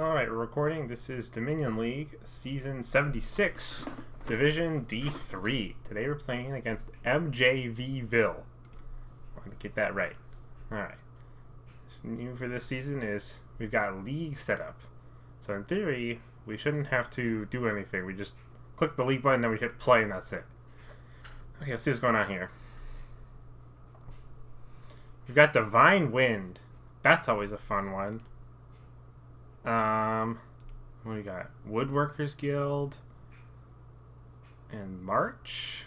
Alright, we're recording. This is Dominion League, Season 76, Division D3. Today we're playing against MJVville. I want to get that right. Alright. What's new for this season is we've got a league set up. So in theory, we shouldn't have to do anything. We just click the league button and we hit play and that's it. Okay, let's see what's going on here. We've got Divine Wind. That's always a fun one. What do we got? Woodworkers Guild and March.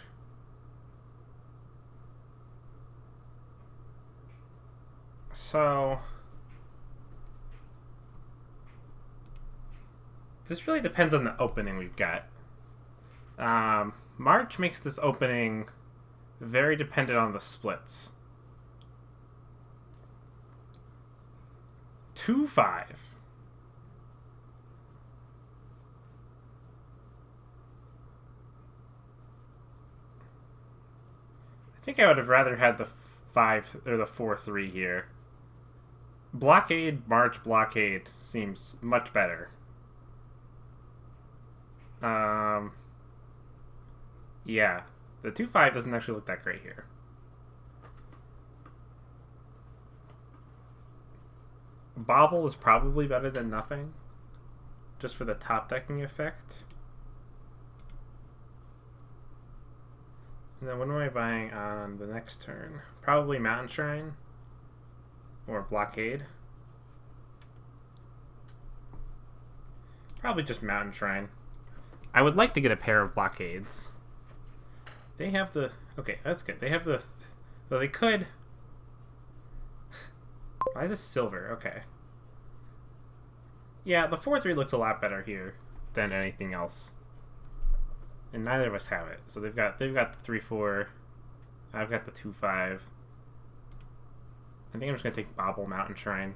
So this really depends on the opening we've got. March makes this opening very dependent on the splits. 2-5. I think I would have rather had the 5 or the 4-3 here. Blockade, March, Blockade seems much better. Yeah, the 2-5 doesn't actually look that great here. Bobble is probably better than nothing, just for the top decking effect. And then what am I buying on the next turn? Probably Mountain Shrine or Blockade. Probably just Mountain Shrine. I would like to get a pair of Blockades. They have the... Okay, that's good. They have the... Well, they could... Why is this silver? Okay. Yeah, the 4-3 looks a lot better here than anything else. And neither of us have it. So they've got the 3-4. I've got the 2-5. I think I'm just gonna take Bobble Mountain Shrine.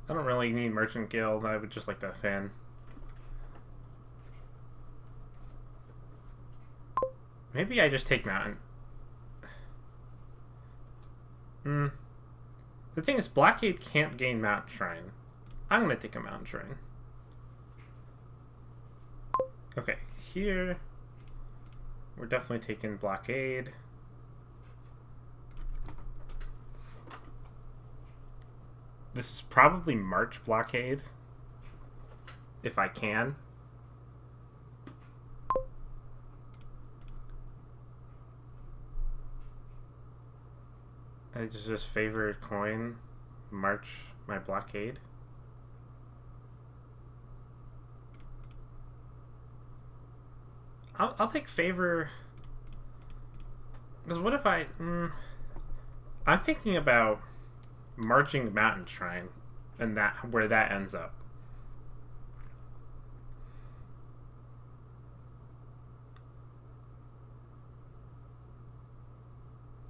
I don't really need Merchant Guild. I would just like to thin. Maybe I just take Mountain. The thing is, Blockade can't gain Mountain Shrine. I'm gonna take a Mountain Shrine. Okay, here we're definitely taking Blockade. This is probably March Blockade, if I can. I just favorite coin, March my Blockade. I'll take favor, because what if I'm thinking about marching Mountain Shrine and where that ends up.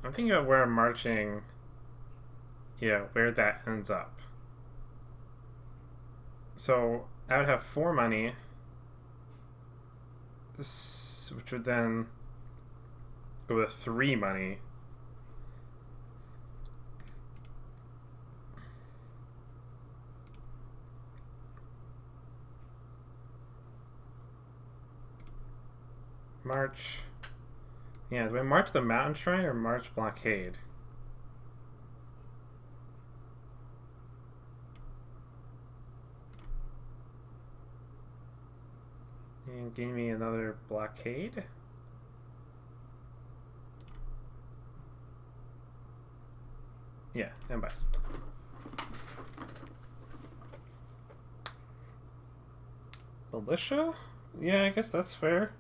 I'm thinking about where I'm marching, yeah, where that ends up. So I would have 4 money, which would then go with 3 money. March. Yeah, do I march the Mountain Shrine or march Blockade? And give me another Blockade. Yeah, and buys. Militia? Yeah, I guess that's fair.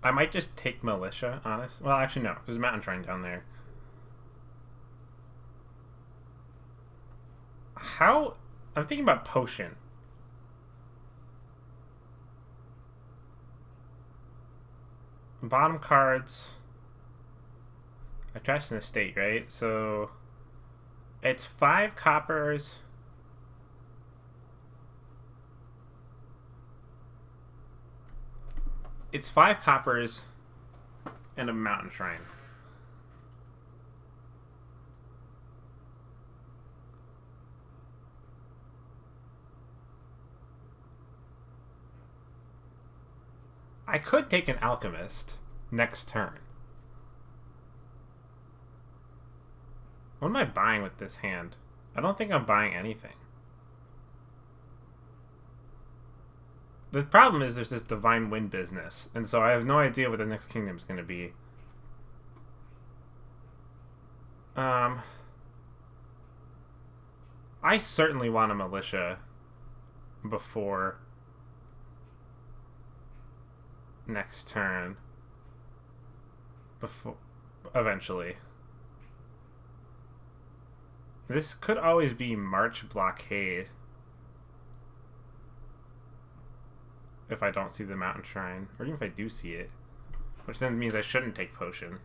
I might just take Militia, honest. Well, actually, no. There's a Mountain Shrine down there. How... I'm thinking about Potion. Bottom cards. I trashed an estate, right? So... It's 5 coppers... It's 5 coppers and a Mountain Shrine. I could take an Alchemist next turn. What am I buying with this hand? I don't think I'm buying anything. The problem is there's this Divine Wind business, and so I have no idea what the next kingdom is going to be. I certainly want a militia before next turn. Eventually. This could always be March Blockade. If I don't see the Mountain Shrine. Or even if I do see it. Which then means I shouldn't take Potion.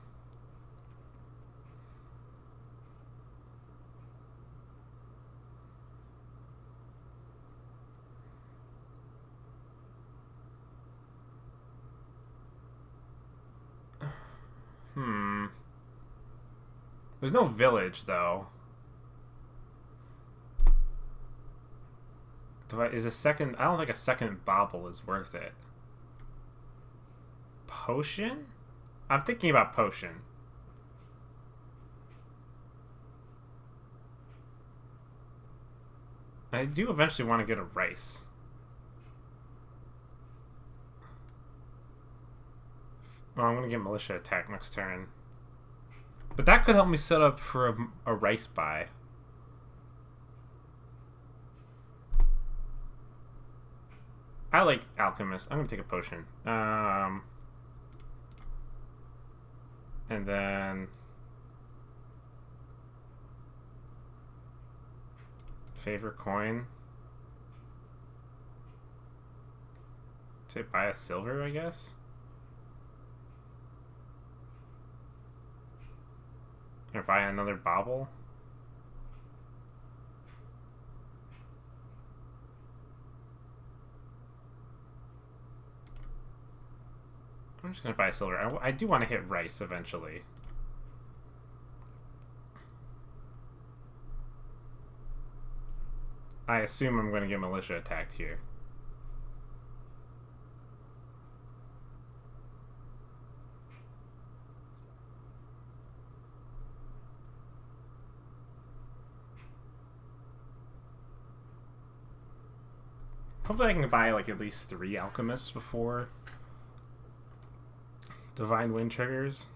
There's no village, though. Is a second... I don't think a second Bobble is worth it. Potion? I'm thinking about Potion. I do eventually want to get a Rice. Well, I'm going to get Militia Attack next turn. But that could help me set up for a Rice buy. I like Alchemist. I'm going to take a Potion. And then... Favor Coin. To buy a silver, I guess? Or buy another Bobble? I'm just going to buy a silver. I do want to hit Rice eventually. I assume I'm going to get Militia attacked here. Hopefully I can buy like at least 3 Alchemists before Divine Wind triggers.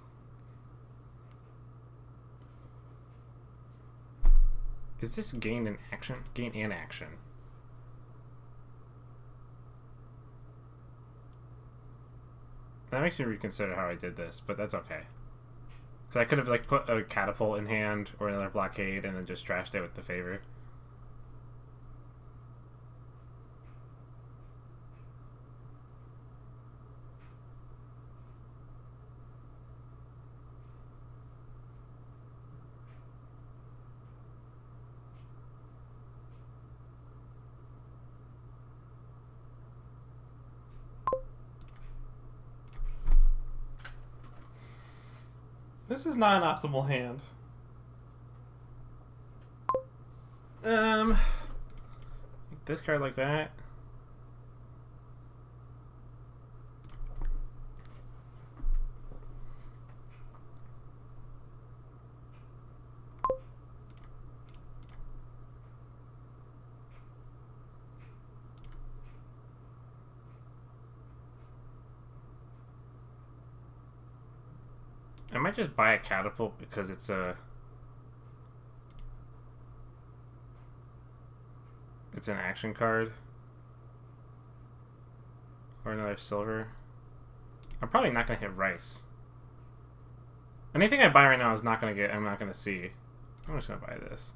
Is this gain in action? Gain and action. That makes me reconsider how I did this, but that's okay. Because I could have like put a Catapult in hand or another Blockade and then just trashed it with the favor. This is not an optimal hand. This card like that. I might just buy a Catapult because it's an action card. Or another silver. I'm probably not gonna hit Rice. Anything I buy right now is not gonna get. I'm not gonna see. I'm just gonna buy this.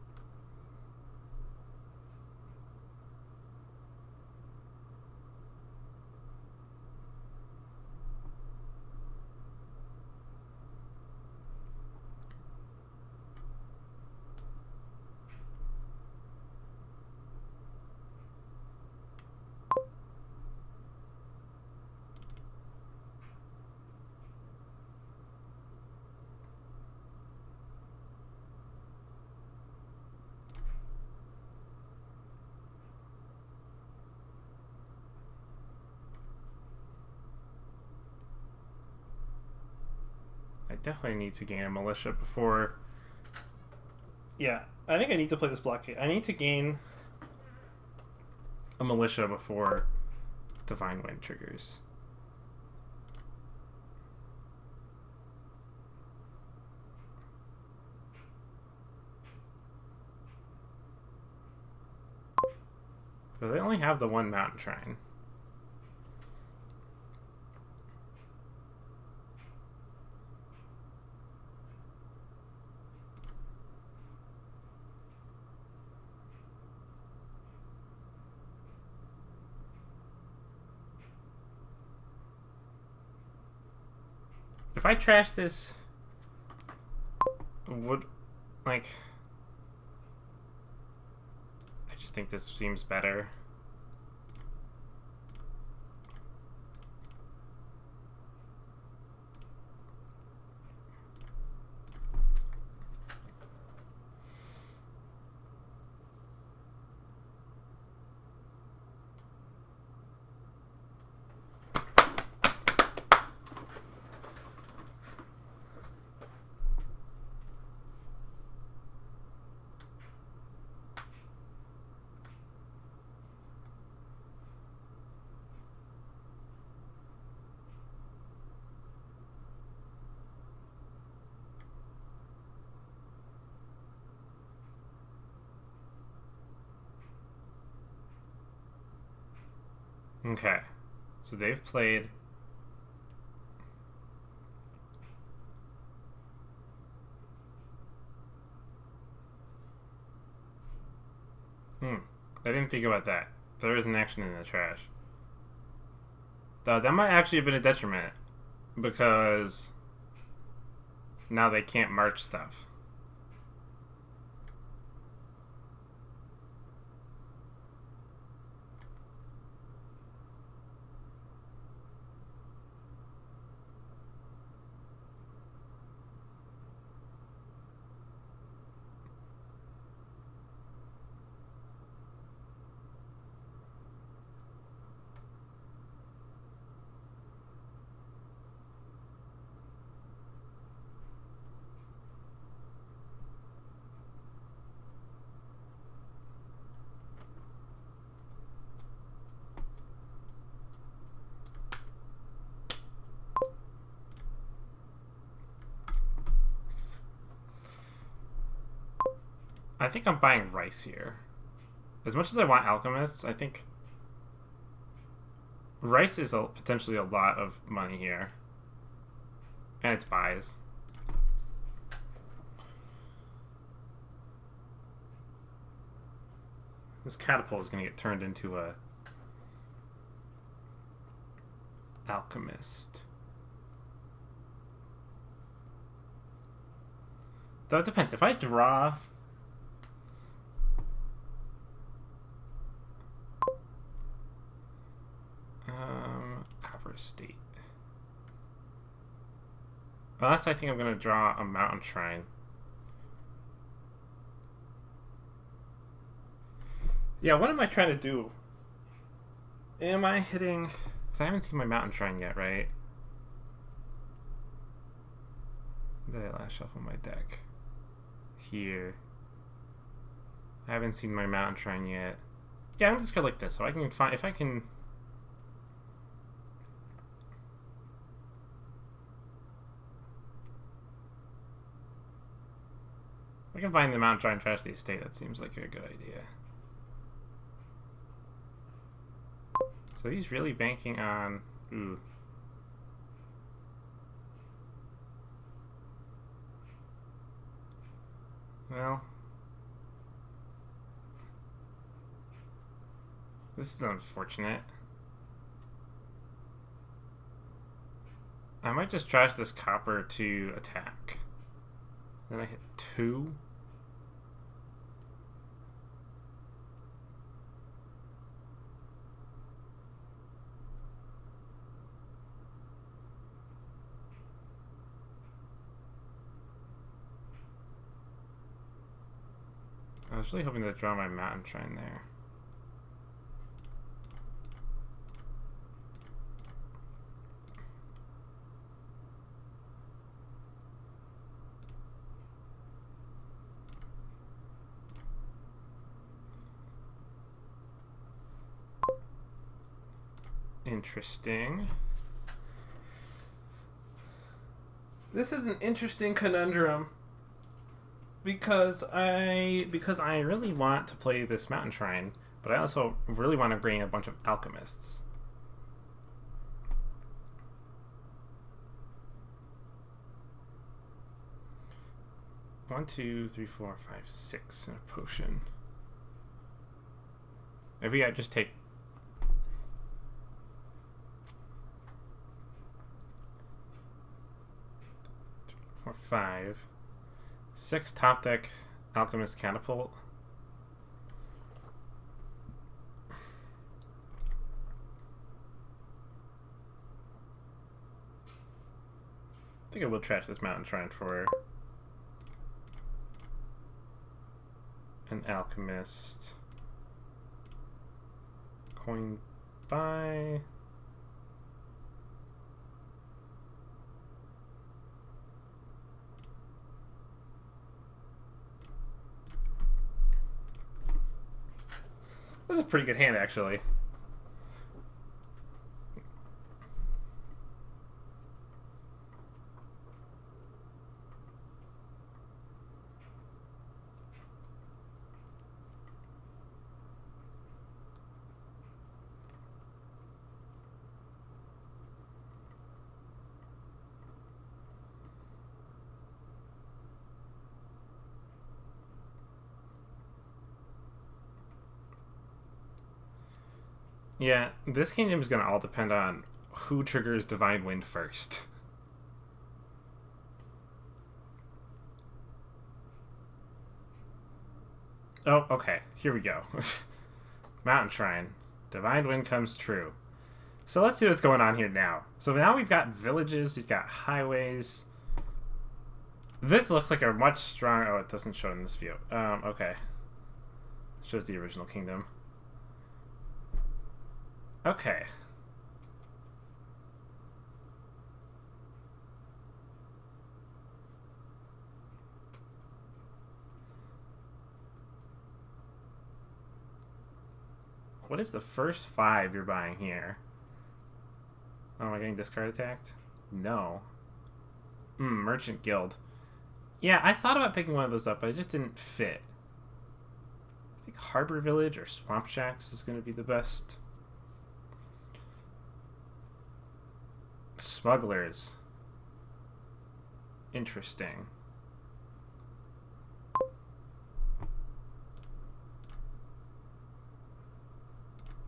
I definitely need to gain a militia before... Yeah, I think I need to play this blockade. I need to gain a militia before Divine Wind triggers. So they only have the one mountain shrine. If I trash this, would, like, I just think this seems better. Okay, so they've played I didn't think about that. There is an action in the trash. That might actually have been a detriment, because now they can't march stuff. I think I'm buying rice here. As much as I want alchemists, I think rice is potentially a lot of money here. And it's buys. This catapult is going to get turned into a alchemist. Though it depends. If I draw... Copper Estate. Unless I think I'm going to draw a mountain shrine. Yeah, what am I trying to do? Am I hitting... Because I haven't seen my mountain shrine yet, right? When did I last shuffle my deck? Here. I haven't seen my mountain shrine yet. Yeah, I'm just going to like this, so I can find... If I can... I can find the mountain shrine, trash the estate. That seems like a good idea. So he's really banking on... Ooh. Well... This is unfortunate. I might just trash this copper to attack. Then I hit 2. I was really hoping to draw my mountain shrine there. Interesting. This is an interesting conundrum because I really want to play this Mountain Shrine, but I also really want to bring a bunch of alchemists. One, two, three, four, five, six in a potion. Maybe I just take 4, 5, 6 top deck alchemist catapult. I think I will trash this Mountain Shrine for an alchemist. Coin buy. This is a pretty good hand, actually. Yeah, this kingdom is going to all depend on who triggers Divine Wind first. Oh, okay. Here we go. Mountain Shrine. Divine Wind comes true. So let's see what's going on here now. So now we've got villages, we've got highways. This looks like a much stronger... Oh, it doesn't show in this view. Okay. It shows the original kingdom. Okay. What is the first 5 you're buying here? Oh, am I getting discard attacked? No. Merchant Guild. Yeah, I thought about picking one of those up, but it just didn't fit. I think Harbor Village or Swamp Shacks is going to be the best. Smugglers. Interesting.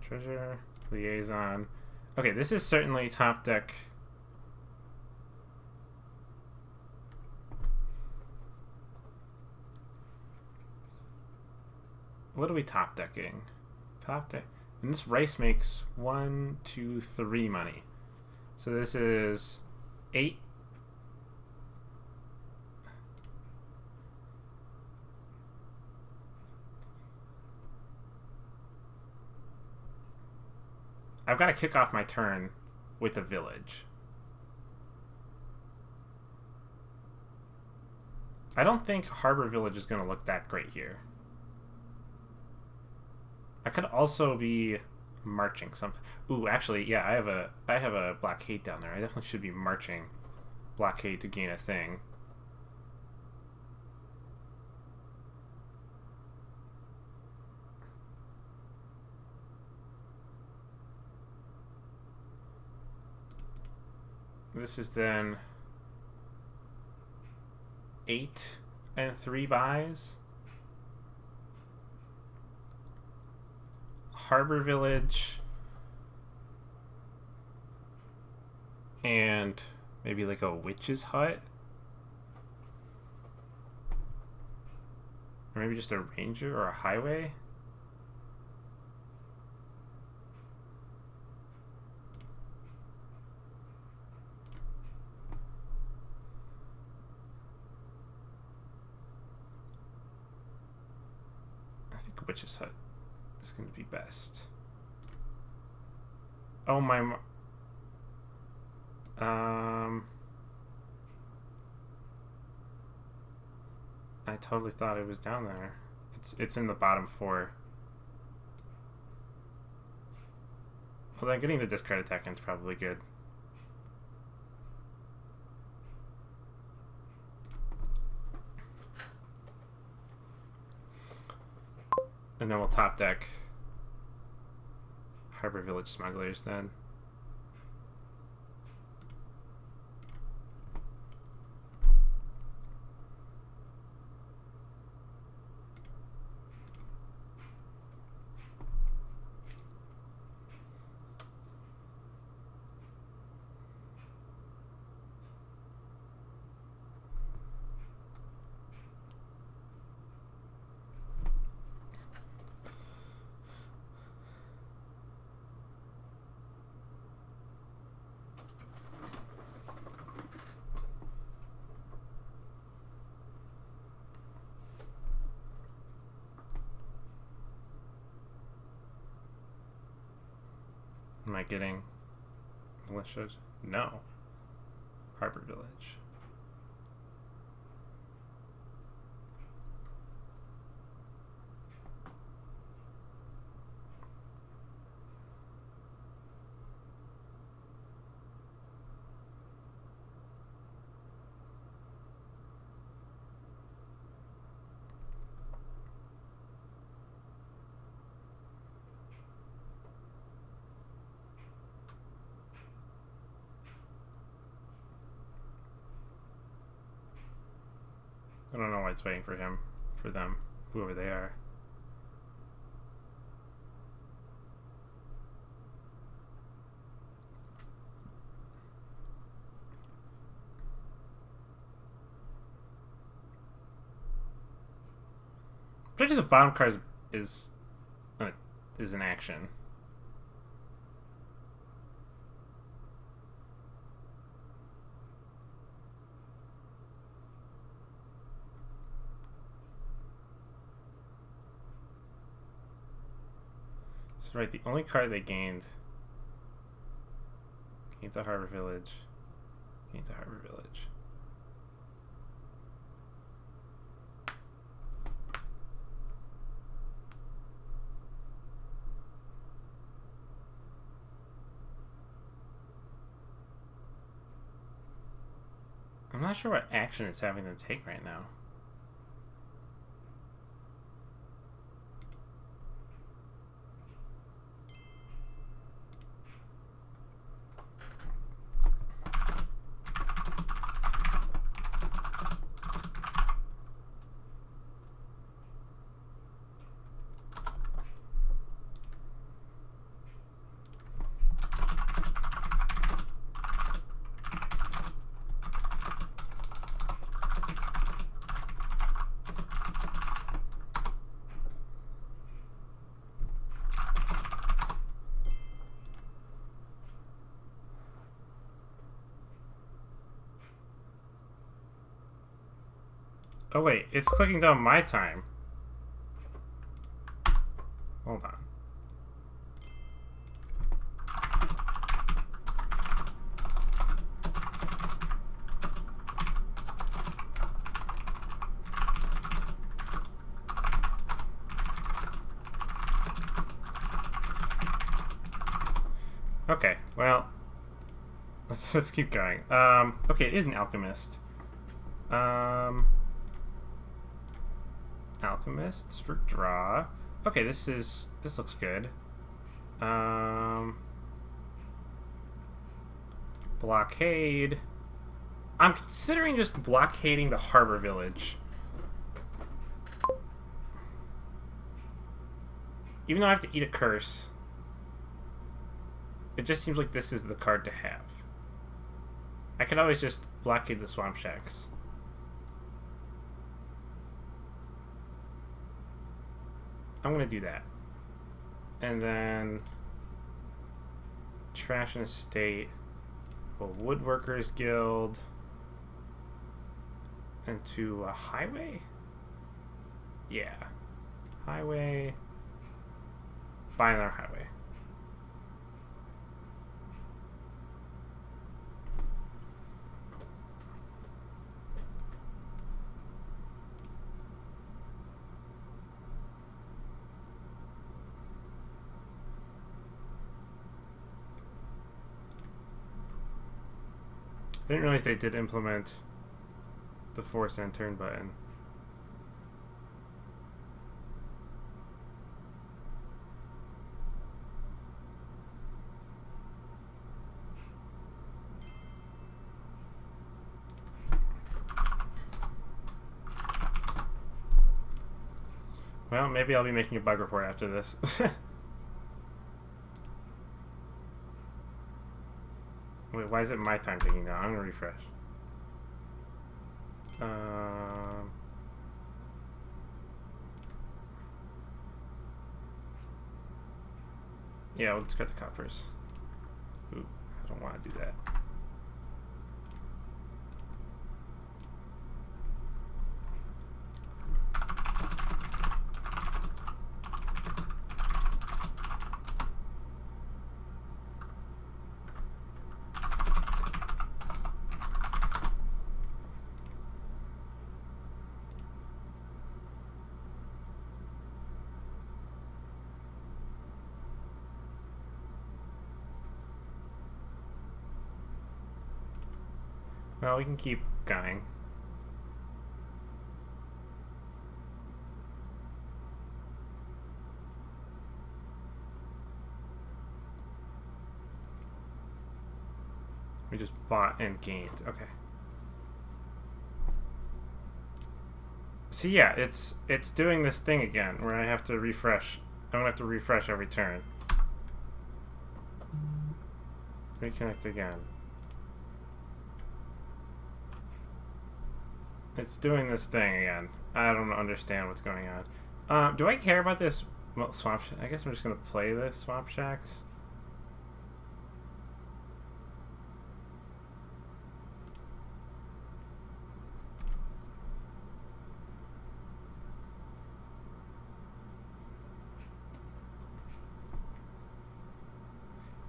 Treasure. Liaison. Okay, this is certainly top deck. What are we top decking? Top deck. And this rice makes 1, 2, 3 money. So this is 8. I've got to kick off my turn with a village. I don't think Harbor Village is going to look that great here. I could also be marching something. Ooh, actually, yeah, I have a blockade down there. I definitely should be marching blockade to gain a thing. This is then 8 and 3 buys. Harbor Village. And maybe like a witch's hut. Or maybe just a ranger or a highway. I think witch's hut is going to be best. Oh my... I totally thought it was down there. It's in the bottom 4. Although getting the discard attack in is probably good. And then we'll top deck Harbor Village Smugglers then. Am I getting militia? No. Harbor Village. I don't know why it's waiting for him, for them, whoever they are. Especially the bottom card is in action. So right, the only card they gained a Harbor Village. Gains a Harbor Village. I'm not sure what action it's having them take right now. Oh wait, it's clicking down my time. Hold on. Okay, well, let's keep going. Okay, it is an alchemist. Alchemists for draw. Okay, this looks good. Blockade. I'm considering just blockading the Harbor Village. Even though I have to eat a curse, it just seems like this is the card to have. I could always just blockade the Swamp Shacks. I'm gonna do that. And then trash an estate. Well, Woodworkers Guild. And to a highway? Yeah. Highway. Buy another highway. didn't realize they did implement the force and turn button. Well, maybe I'll be making a bug report after this. Wait, why is it my time taking now? I'm gonna refresh. Yeah, we'll discard the coppers. Ooh, I don't want to do that. Well, we can keep going. We just bought and gained. Okay. See, yeah, it's doing this thing again where I have to refresh. I'm gonna have to refresh every turn. Reconnect again. It's doing this thing again. I don't understand what's going on. Do I care about this? Well, swamp. I guess I'm just gonna play this swamp shacks.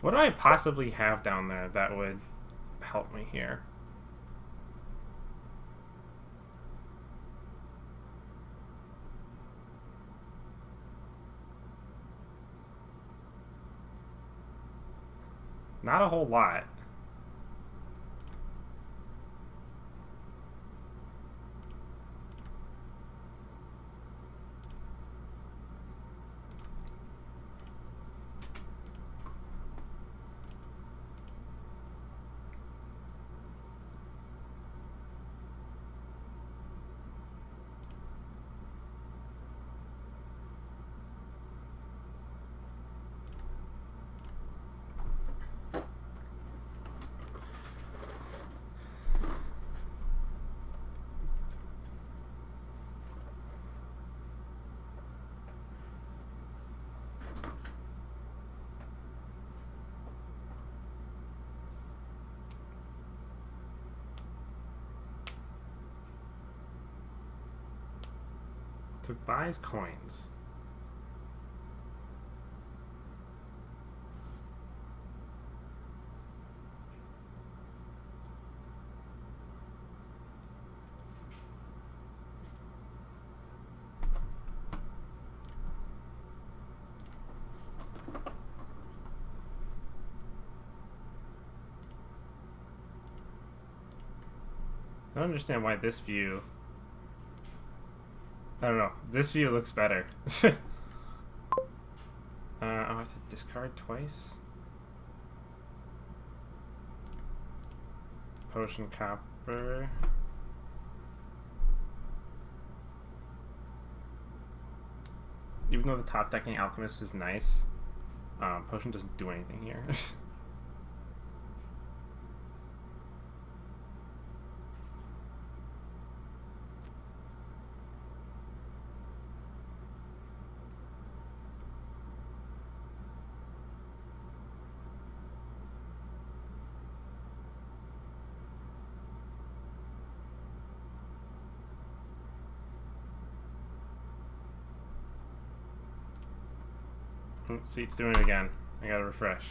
What do I possibly have down there that would help me here? Not a whole lot. So it buys coins. I don't understand why this view... I don't know. This view looks better. I'll have to discard twice. Potion copper. Even though the top decking alchemist is nice, potion doesn't do anything here. See, it's doing it again. I gotta refresh.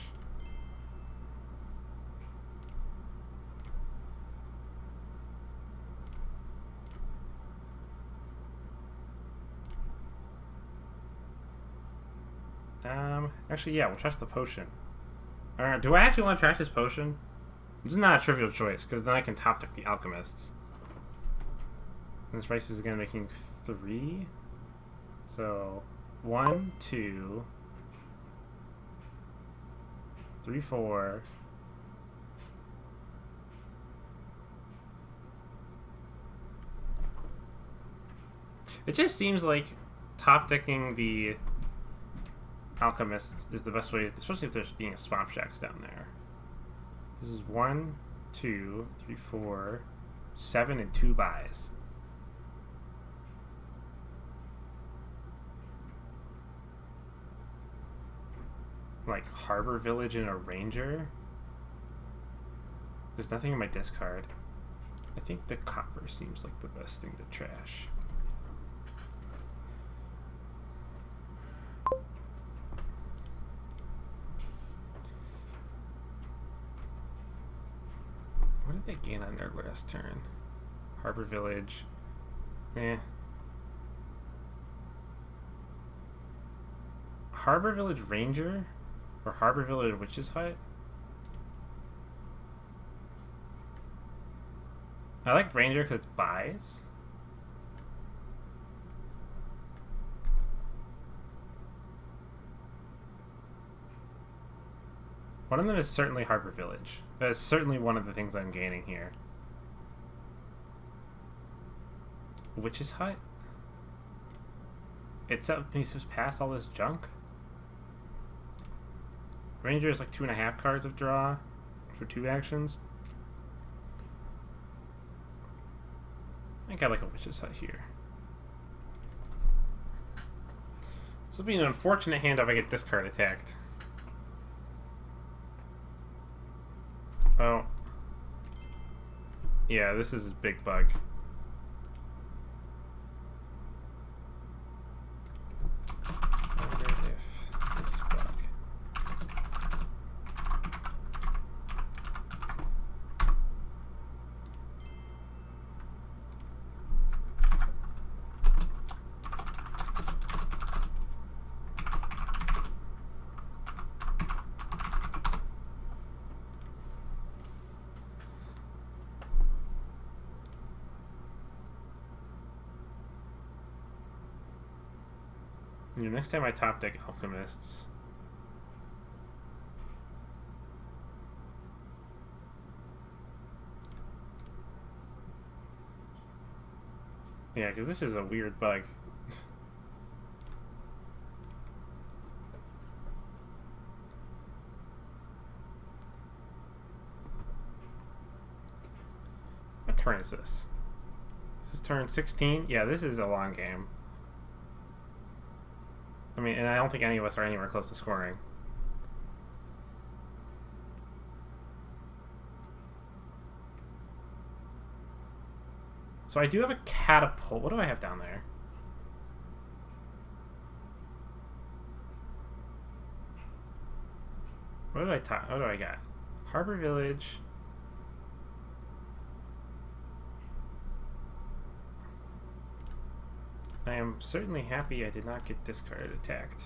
Actually, yeah, we'll trash the potion. Do I actually want to trash this potion? This is not a trivial choice, because then I can top deck the Alchemists. And this rice is again making 3. So 1, 2, 3, 4. It just seems like top decking the Alchemists is the best way, especially if there's being a Swamp Shacks down there. This is 1, 2, 3, 4, 7, and 2 buys. Like Harbor Village and a Ranger. There's nothing in my discard. I think the copper seems like the best thing to trash. What did they gain on their last turn? Harbor Village. Harbor Village Ranger? Or Harbor Village Witch's Hut? I like Ranger because it's buys. One of them is certainly Harbor Village. That is certainly one of the things I'm gaining here. Witch's Hut? It's up me to pass all this junk? Ranger is like 2.5 cards of draw for 2 actions. I think I like a Witch's Hut here. This will be an unfortunate hand if I get discard attacked. Oh. Yeah, this is a big bug. I wonder if this bug. Next time I top deck Alchemists. Yeah, because this is a weird bug. What turn is this? This is turn 16? Yeah, this is a long game. I mean, and I don't think any of us are anywhere close to scoring. So I do have a catapult. What do I have down there? What did I top? What do I got? Harbor Village. I am certainly happy I did not get discard attacked.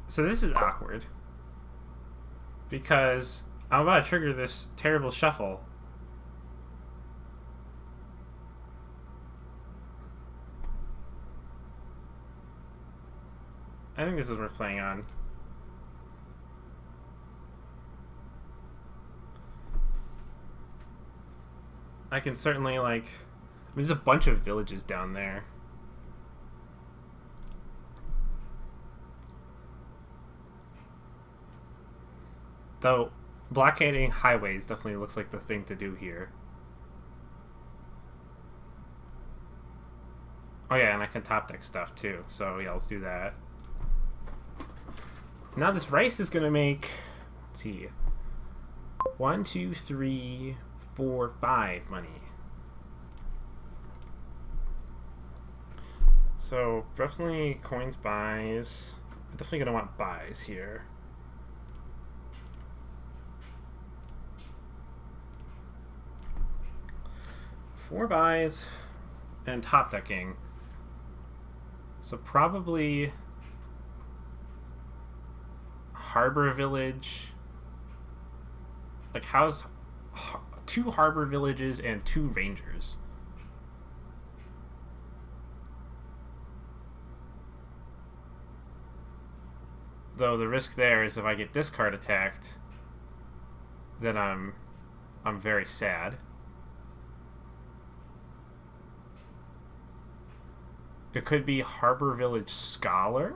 So this is awkward. Because I'm about to trigger this terrible shuffle. I think this is worth playing on. I can certainly, like... I mean, there's a bunch of villages down there. Though, blockading highways definitely looks like the thing to do here. Oh yeah, and I can top deck stuff too, so yeah, let's do that. Now this rice is gonna make... Let's see. 1, 2, 3... 4, 5 money. So definitely coins buys. I'm definitely gonna want buys here. Four buys and top decking. So probably Harbor Village. Like, how's 2 Harbor Villages and 2 Rangers? Though the risk there is if I get this card attacked, then I'm very sad. It could be Harbor Village Scholar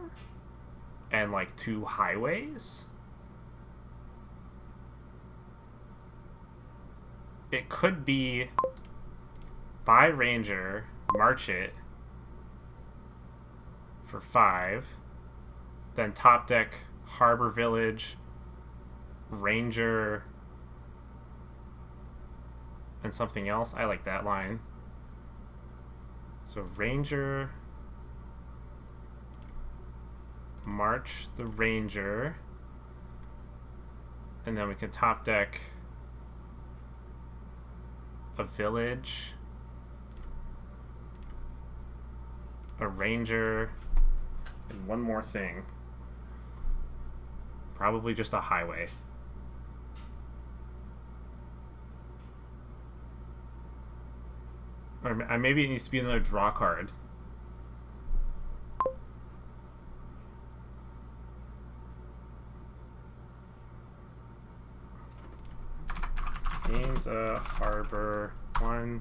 and like 2 highways. It could be buy Ranger, march it for 5, then top deck Harbor Village, Ranger, and something else. I like that line. So Ranger, march the Ranger, and then we can top deck a village, a Ranger, and one more thing. Probably just a highway. Or maybe it needs to be another draw card. Games a harbor. 1,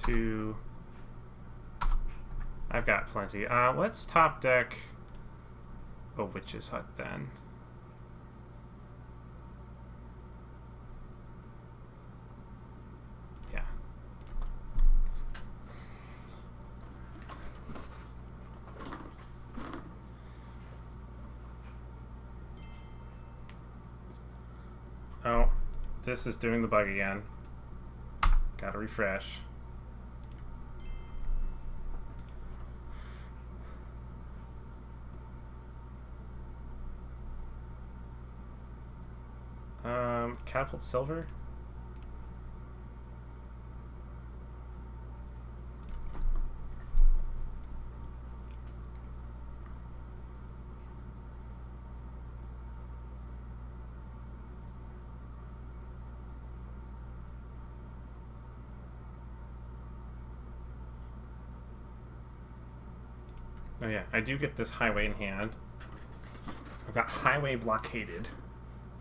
2. I've got plenty. Let's top deck a witch's hut then. Yeah. Oh, this is doing the bug again. Gotta refresh. Catapult silver. Oh yeah, I do get this highway in hand. I've got highway blockaded.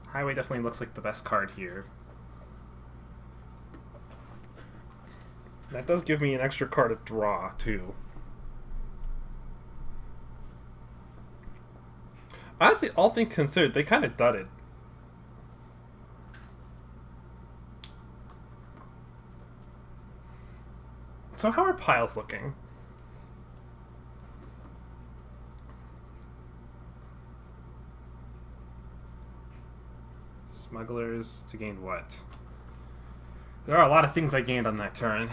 Highway definitely looks like the best card here. That does give me an extra card to draw, too. Honestly, all things considered, they kind of dudded. So how are piles looking? Smugglers to gain what? There are a lot of things I gained on that turn.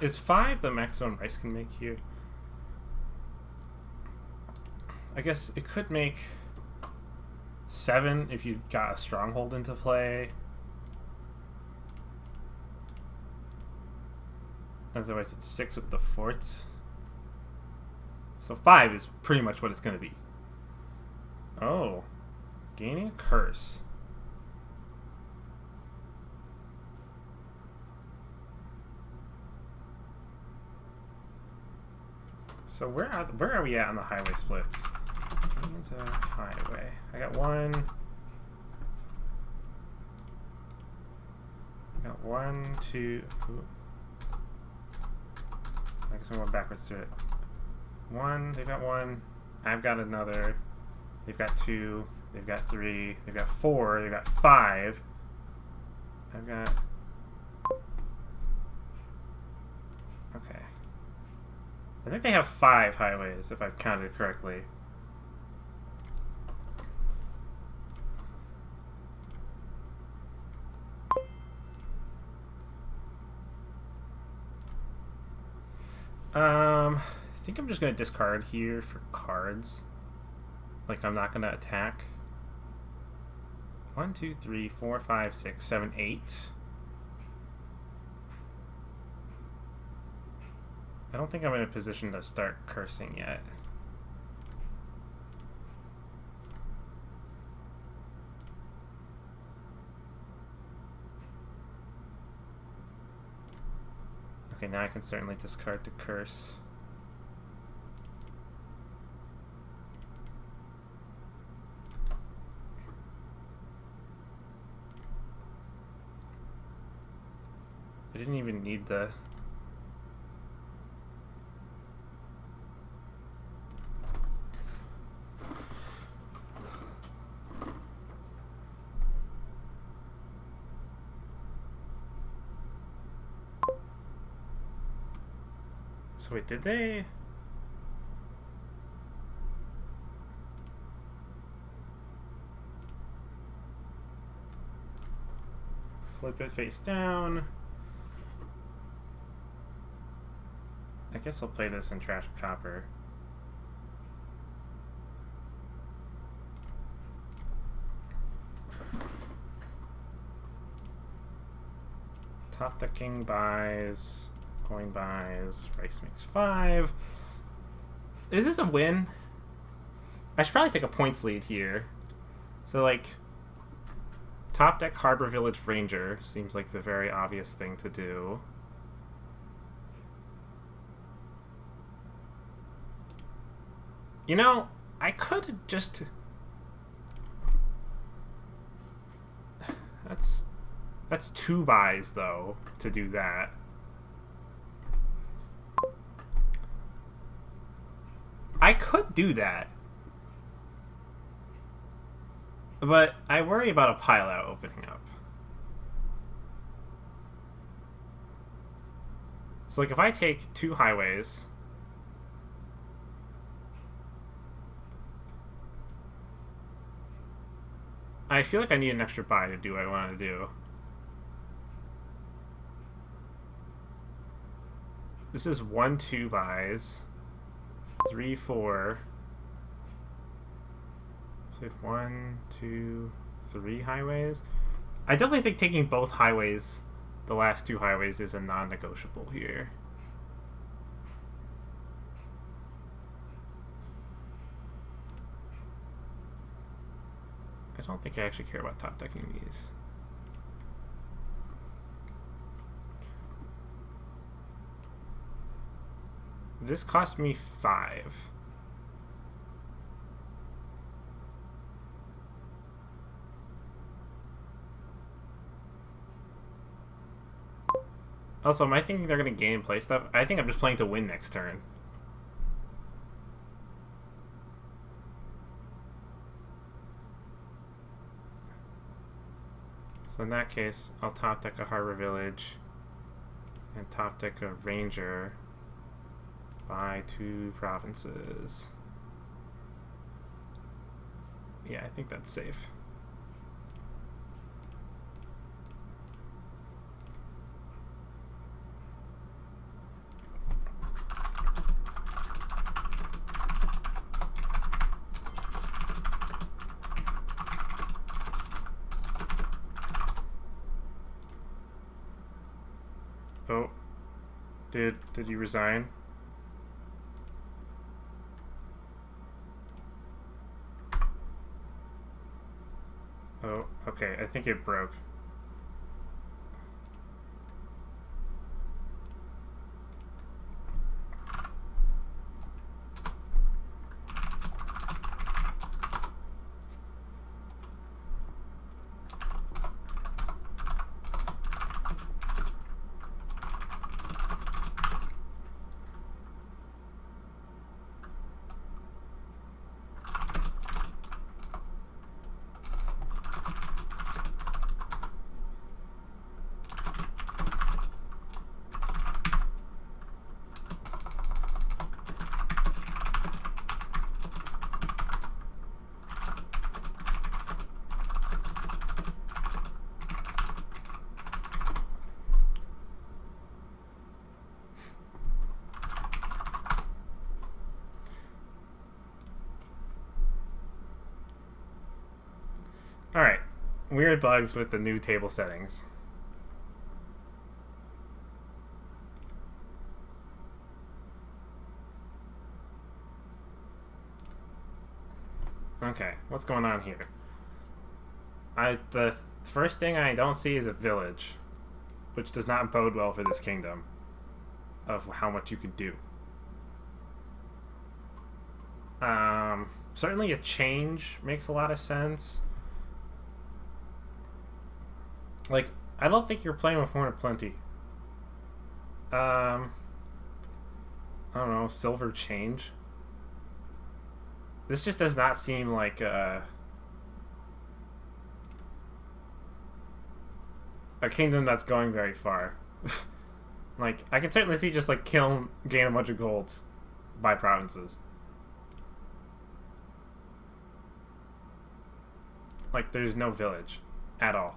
Is 5 the maximum Rice can make here? I guess it could make 7 if you got a stronghold into play. Otherwise it's 6 with the forts. So 5 is pretty much what it's going to be. Oh. Gaining curse. So where are we at on the highway splits? It's a highway. I got 1. I got 1, 2. Ooh. I guess I'm going backwards through it. 1. They've got 1. I've got another. They've got 2. They've got 3. They've got 4. They've got 5. I've got. Okay. I think they have 5 highways, if I've counted correctly. I think I'm just going to discard here for cards. Like, I'm not gonna attack. 1, 2, 3, 4, 5, 6, 7, 8. I don't think I'm in a position to start cursing yet. Okay, now I can certainly discard to curse. I didn't even need the... So wait, did they... Flip it face down. I guess I'll play this in Trash Copper. Top decking buys, coin buys, rice makes 5. Is this a win? I should probably take a points lead here. So like, top deck Harbor Village Ranger seems like the very obvious thing to do. You know, I could just... That's 2 buys, though, to do that. I could do that. But I worry about a pile out opening up. So, like, if I take 2 highways... I feel like I need an extra buy to do what I want to do. This is 1, 2 buys. 3, 4. So 1, 2, 3 highways. I definitely think taking both highways, the last 2 highways, is a non-negotiable here. I don't think I actually care about top decking these. This cost me 5. Also, am I thinking they're going to gain play stuff? I think I'm just playing to win next turn. So in that case, I'll top deck a Harbor Village and top deck a Ranger. Buy 2 provinces. Yeah, I think that's safe. Oh, did you resign? Oh, okay, I think it broke. weird bugs with the new table settings. Okay, what's going on here? The first thing I don't see is a village, which does not bode well for this kingdom of how much you could do. Certainly a change makes a lot of sense. Like, I don't think you're playing with Horn of Plenty. I don't know, silver change. This just does not seem like a kingdom that's going very far. Like, I can certainly see just like gain a bunch of gold by provinces. Like, there's no village at all.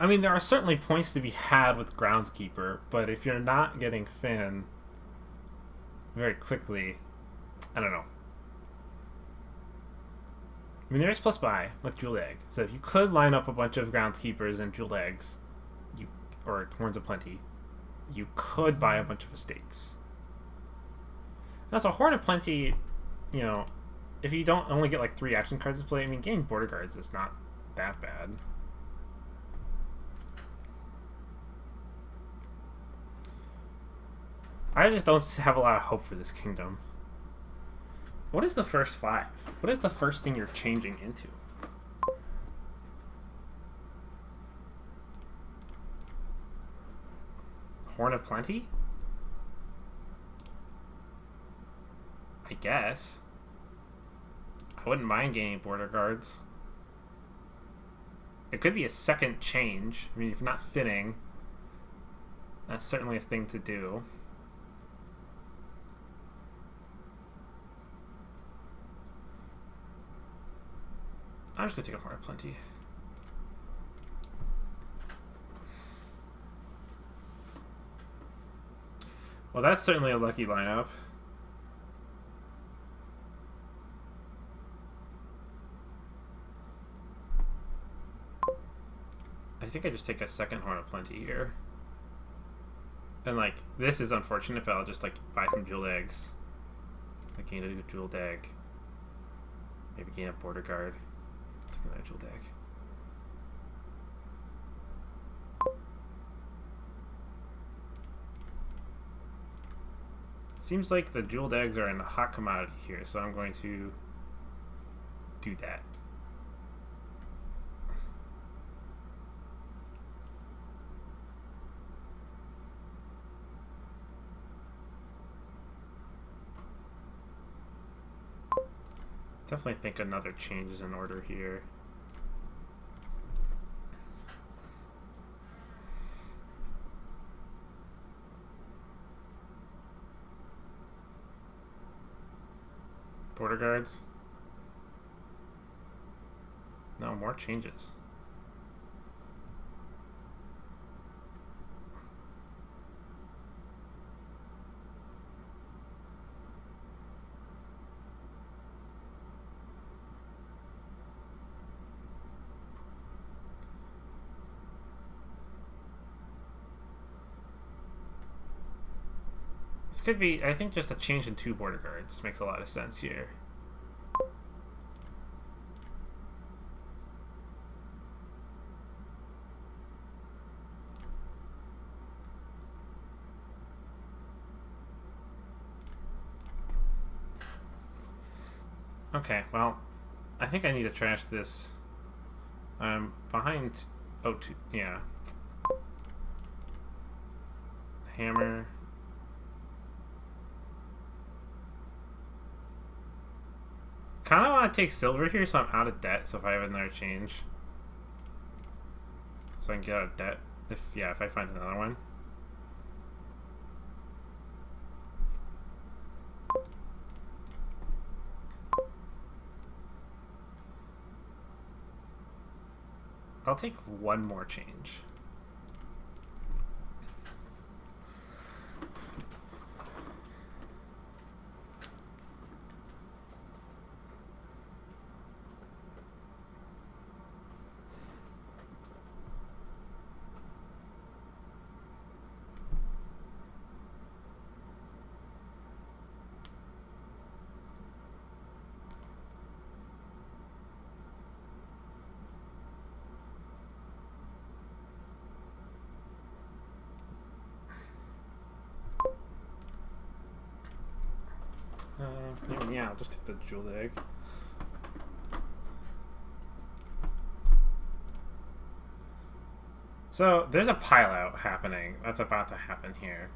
I mean, there are certainly points to be had with Groundskeeper, but if you're not getting Finn very quickly, I don't know. I mean, there is plus buy with Jeweled Egg, so if you could line up a bunch of Groundskeepers and Jeweled Eggs, or Horns of Plenty, you could buy a bunch of estates. Now, so Horn of Plenty, you know, if you don't only get like 3 action cards to play, I mean, getting Border Guards is not that bad. I just don't have a lot of hope for this kingdom. What is the first 5? What is the first thing you're changing into? Horn of Plenty? I guess. I wouldn't mind gaining Border Guards. It could be a second change. I mean, if not fitting, that's certainly a thing to do. I'm just gonna take a Horn of Plenty. Well, that's certainly a lucky lineup. I think I just take a second Horn of Plenty here. And like, this is unfortunate, but I'll just like buy some Jeweled Eggs. Like, gain a Jeweled Egg. Maybe gain a Border Guard. Take another Jeweled Egg. Seems like the Jeweled Eggs are in a hot commodity here, so I'm going to do that. Definitely think another change is in order here. Border Guards? No, more changes. This could be, I think just a change in 2 Border Guards makes a lot of sense here. Okay, well, I think I need to trash this. I'm behind. Oh, yeah. Hammer. Kind of want to take silver here so I'm out of debt, so if I have another change. So I can get out of debt. If I find another one. take one more change. Yeah, I'll just take the jeweled egg. So there's a pile out happening. That's about to happen here.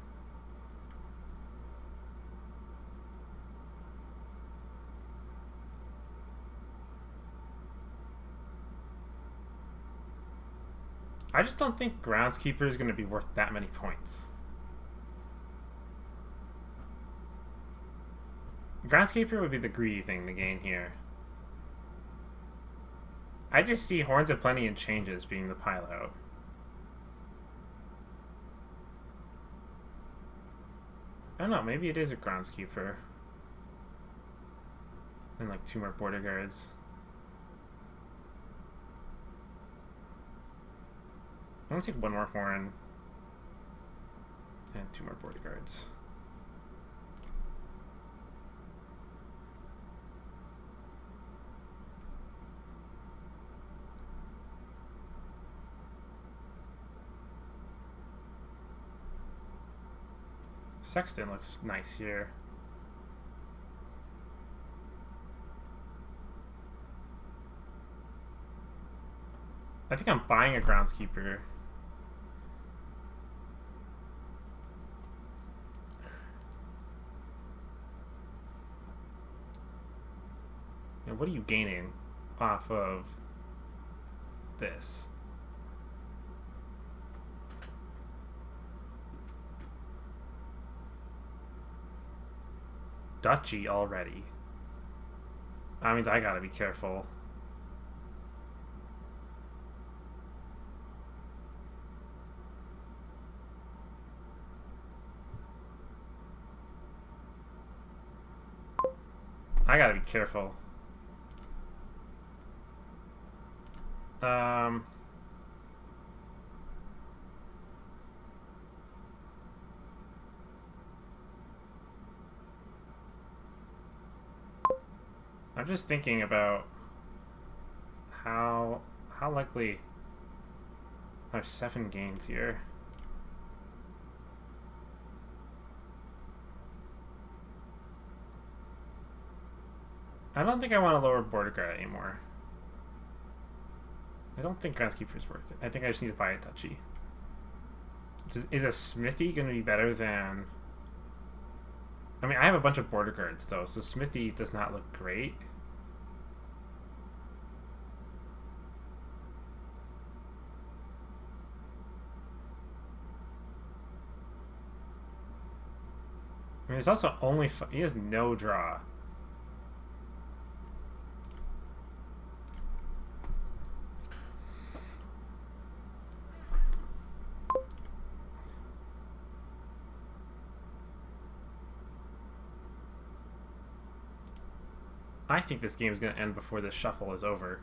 I just don't think Groundskeeper is going to be worth that many points. Groundskeeper would be the greedy thing to gain here. I just see Horns of Plenty and Changes being the pile out. I don't know, maybe it is a Groundskeeper. And like 2 more Border Guards. I'm gonna take 1 more Horn. And 2 more Border Guards. Sexton looks nice here. I think I'm buying a Groundskeeper. And what are you gaining off of this? Duchy already. That means I gotta be careful. I gotta be careful. I'm just thinking about how likely there's 7 gains here. I don't think I want to lower Border Guard anymore. I don't think Groundskeeper is worth it. I think I just need to buy a Duchy. Is a Smithy going to be better than... I mean, I have a bunch of Border Guards, though, so Smithy does not look great. I mean, there's also only... he has no draw. I think this game is going to end before this shuffle is over.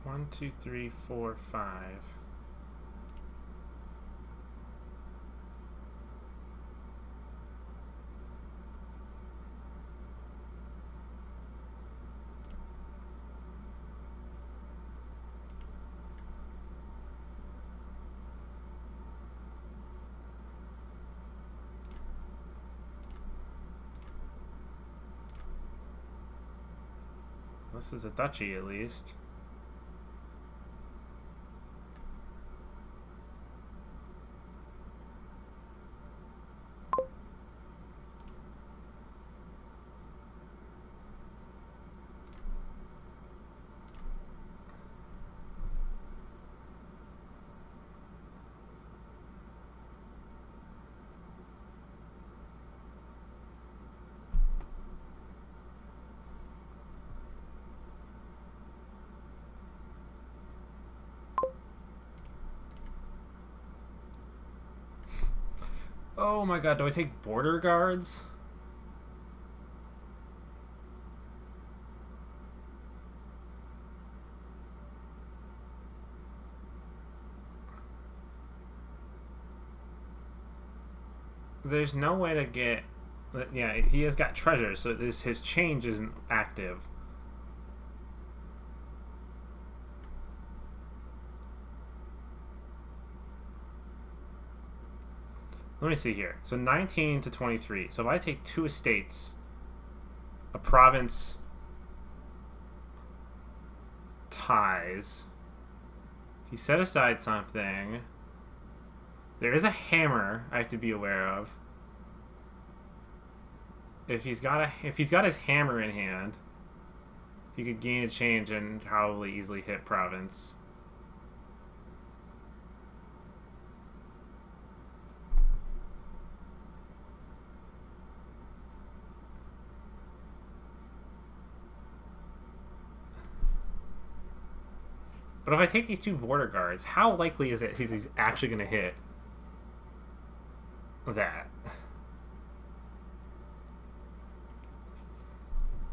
One, two, three, four, 5. This is a duchy, at least. Oh my god, do I take border guards? There's no way to get... Yeah, he has got treasure, so his change isn't active. Let me see here. So 19 to 23. So if I take 2 estates, a province ties. He set aside something. There is a hammer I have to be aware of. If he's got his hammer in hand, he could gain a change and probably easily hit province. But if I take these 2 border guards, how likely is it he's actually going to hit that?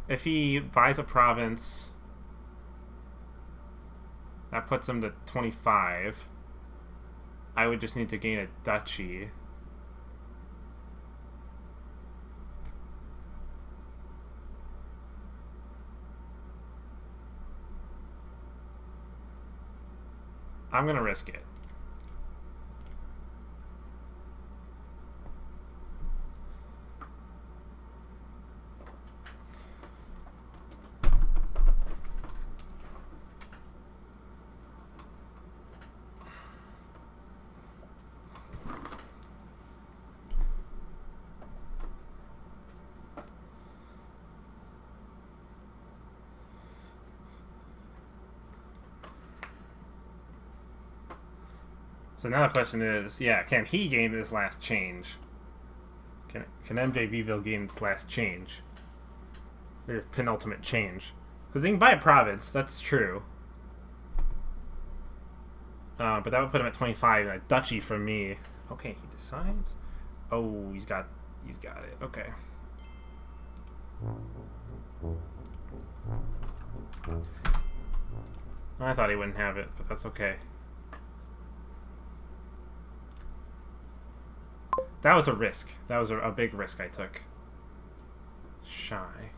If he buys a province, that puts him to 25. I would just need to gain a duchy. I'm gonna risk it. So now the question is, yeah, can he gain this last change? Can MJVville gain this last change? Their penultimate change. Because they can buy a province, that's true. But that would put him at 25 and a duchy for me. Okay, he decides. Oh, he's got it. Okay. I thought he wouldn't have it, but that's okay. That was a risk. That was a big risk I took. Shy.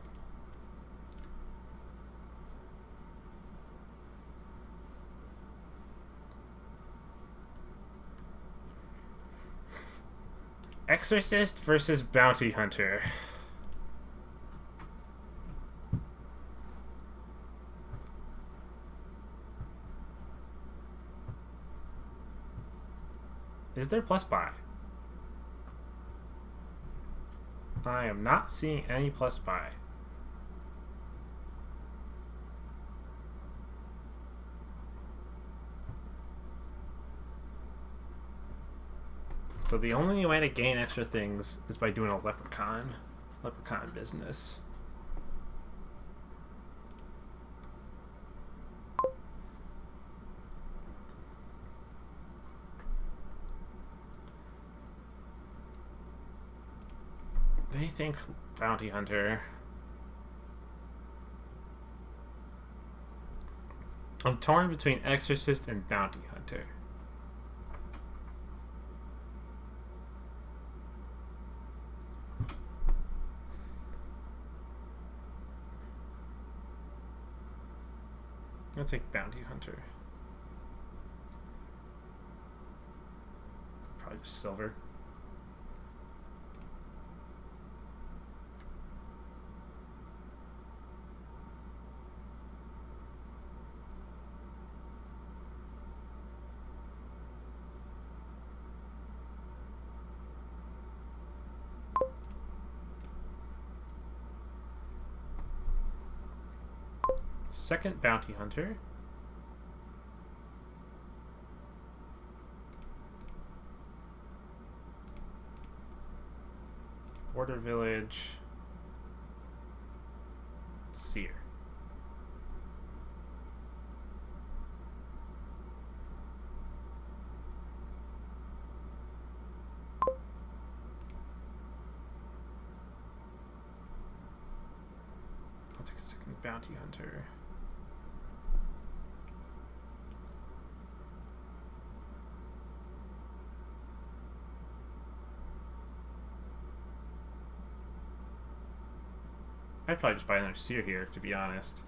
Exorcist versus Bounty Hunter. Is there plus buy? I am not seeing any plus buy. So the only way to gain extra things is by doing a leprechaun business. They think Bounty Hunter. I'm torn between Exorcist and Bounty Hunter. I'll take Bounty Hunter. Probably just silver. Second bounty hunter. Border village. Seer. I'll take a second bounty hunter. I'd probably just buy another seer here, to be honest.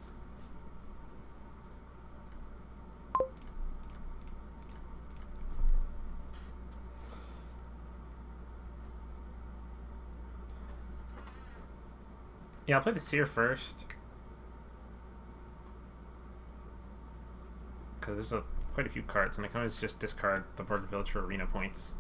Yeah, I'll play the seer first. Because there's quite a few cards, and I can always just discard the border village for arena points.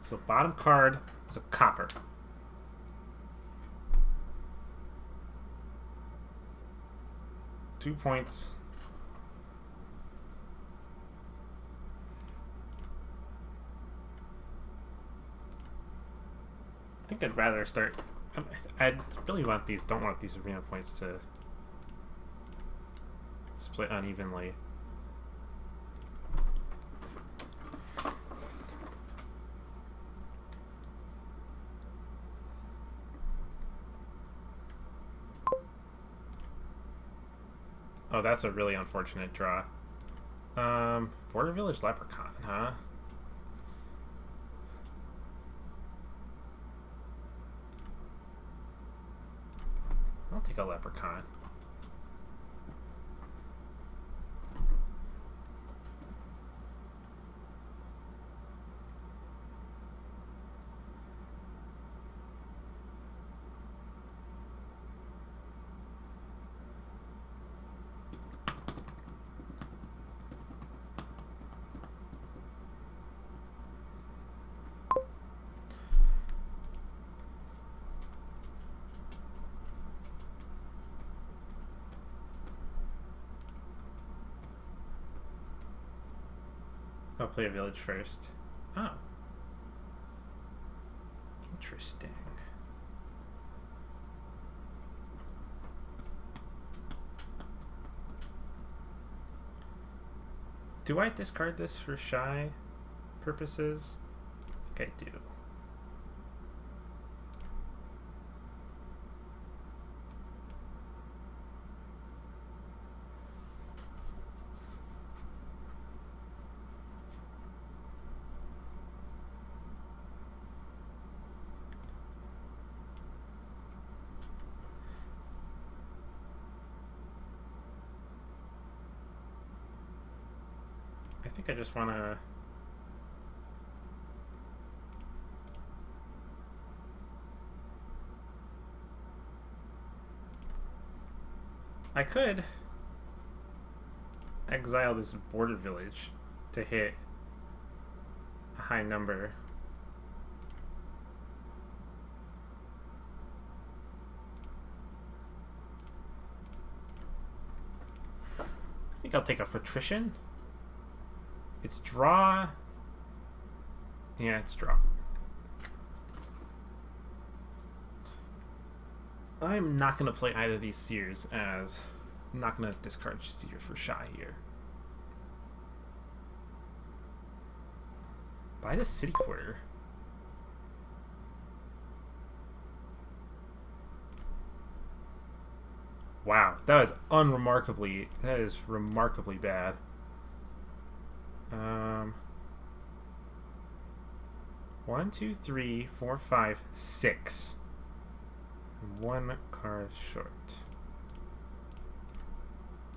So bottom card is a copper. Two points. I think I'd rather start. I really want these. Don't want these arena points to split unevenly. Oh, that's a really unfortunate draw. Border Village Leprechaun, huh? I'll take a Leprechaun. I'll play a village first. Oh. Interesting. Do I discard this for shy purposes? I think I do. I think I just want to... I could exile this border village to hit a high number. I think I'll take a patrician. It's draw. Yeah, it's draw. I'm not going to play either of these seers, as I'm not going to discard seer for shy here. Buy the city quarter. Wow, that is unremarkably. That is remarkably bad. 1, 2, 3, 4, 5, 6. One card short.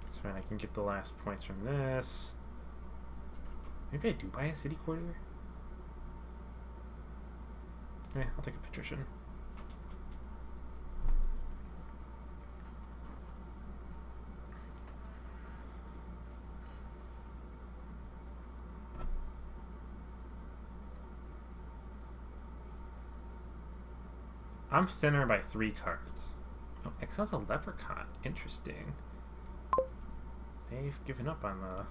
That's fine, I can get the last points from this. Maybe I do buy a city quarter? Yeah, I'll take a patrician. I'm thinner by 3 cards. Oh, Excel's a leprechaun. Interesting. They've given up on the...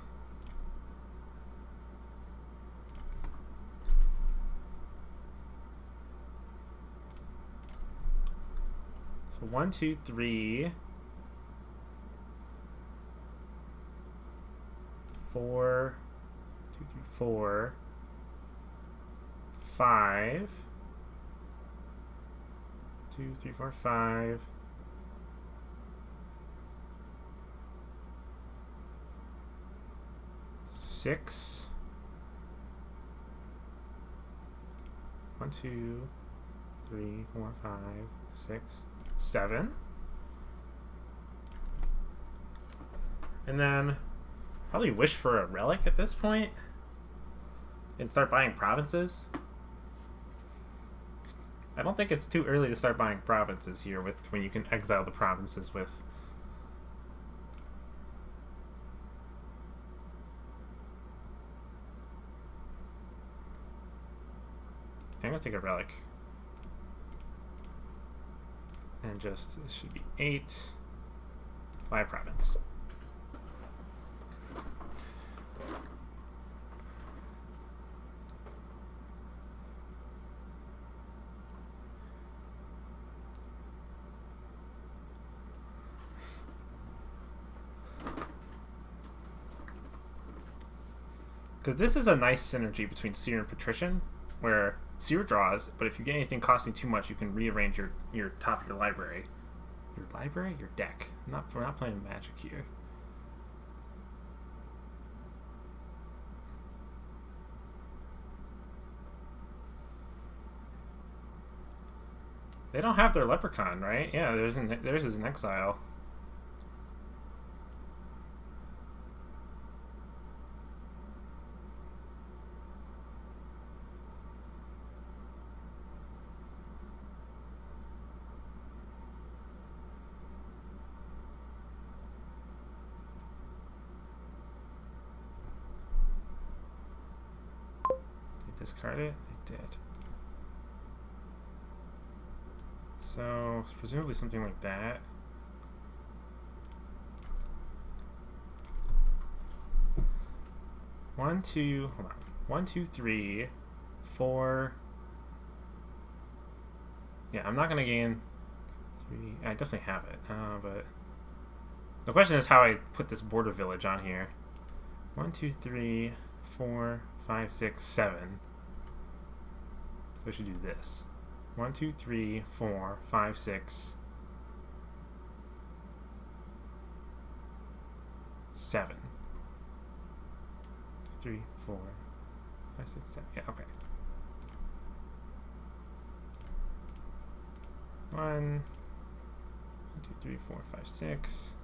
So 1, 2, 3, 4, 2, 3, 4, 5, 2, 3, 4, 5, 6, 1, 2, 3, 4, 5, 6, 7. And then probably wish for a relic at this point and start buying provinces. I don't think it's too early to start buying provinces here with when you can exile the provinces with. I'm gonna take a relic. And just, this should be 8 by province. Because this is a nice synergy between Seer and Patrician, where Seer draws, but if you get anything costing too much, you can rearrange your top of your library. Your library? Your deck. We're not playing Magic here. They don't have their leprechaun, right? Yeah, theirs is an exile. Discard it? They did. So, presumably something like that. Hold on. 1, 2, 3, 4. Yeah, I'm not gonna gain 3. I definitely have it, but the question is how I put this border village on here. 1, 2, 3, 4, 5, 6, 7. So I should do this. 1, 2, 3, 4, 5, 6, 7. 2, 3, 4, 5, 6, 7. Yeah, okay. 1, 2, 3, 4, 5, 6.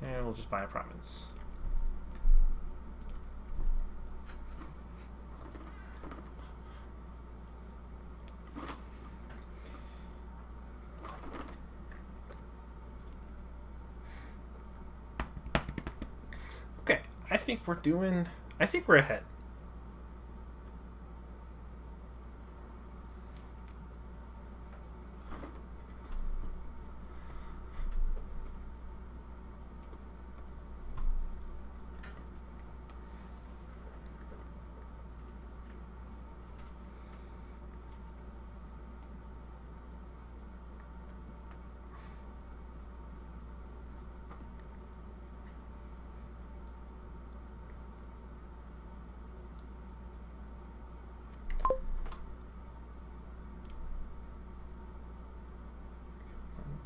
And we'll just buy a province. I think we're ahead.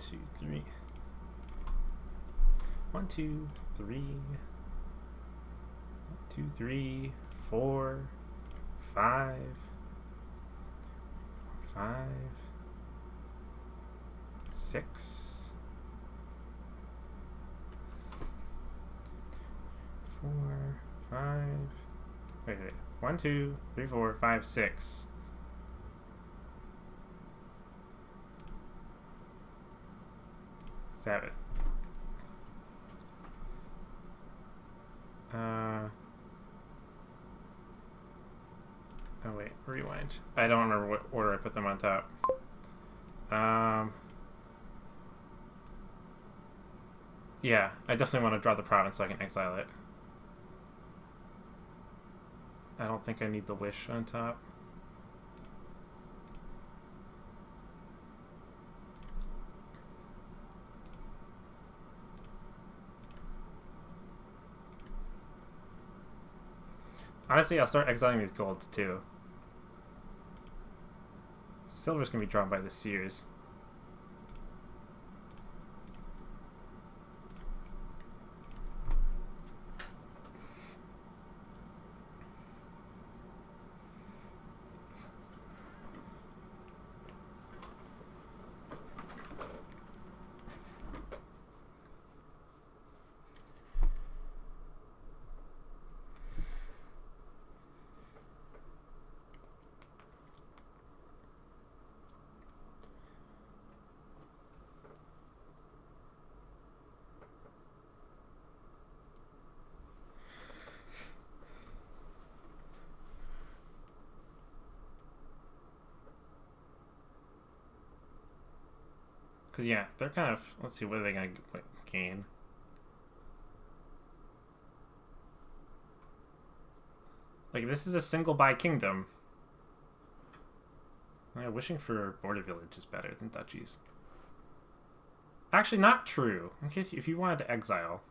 Two, three. 1, 2, 3. 1, 2, 3, 4, 5. 5, 6. 4, 5. Wait. 1, 2, 3, 4, 5, 6. 7. Oh wait, rewind. I don't remember what order I put them on top. Yeah, I definitely want to draw the province so I can exile it. I don't think I need the wish on top. Honestly, I'll start exiling these golds too. Silver's gonna be drawn by the Seers. Because, yeah, they're kind of... Let's see, what are they going to gain? Like, this is a single buy kingdom. Yeah, wishing for border village is better than duchies. Actually, not true. In case if you wanted to exile.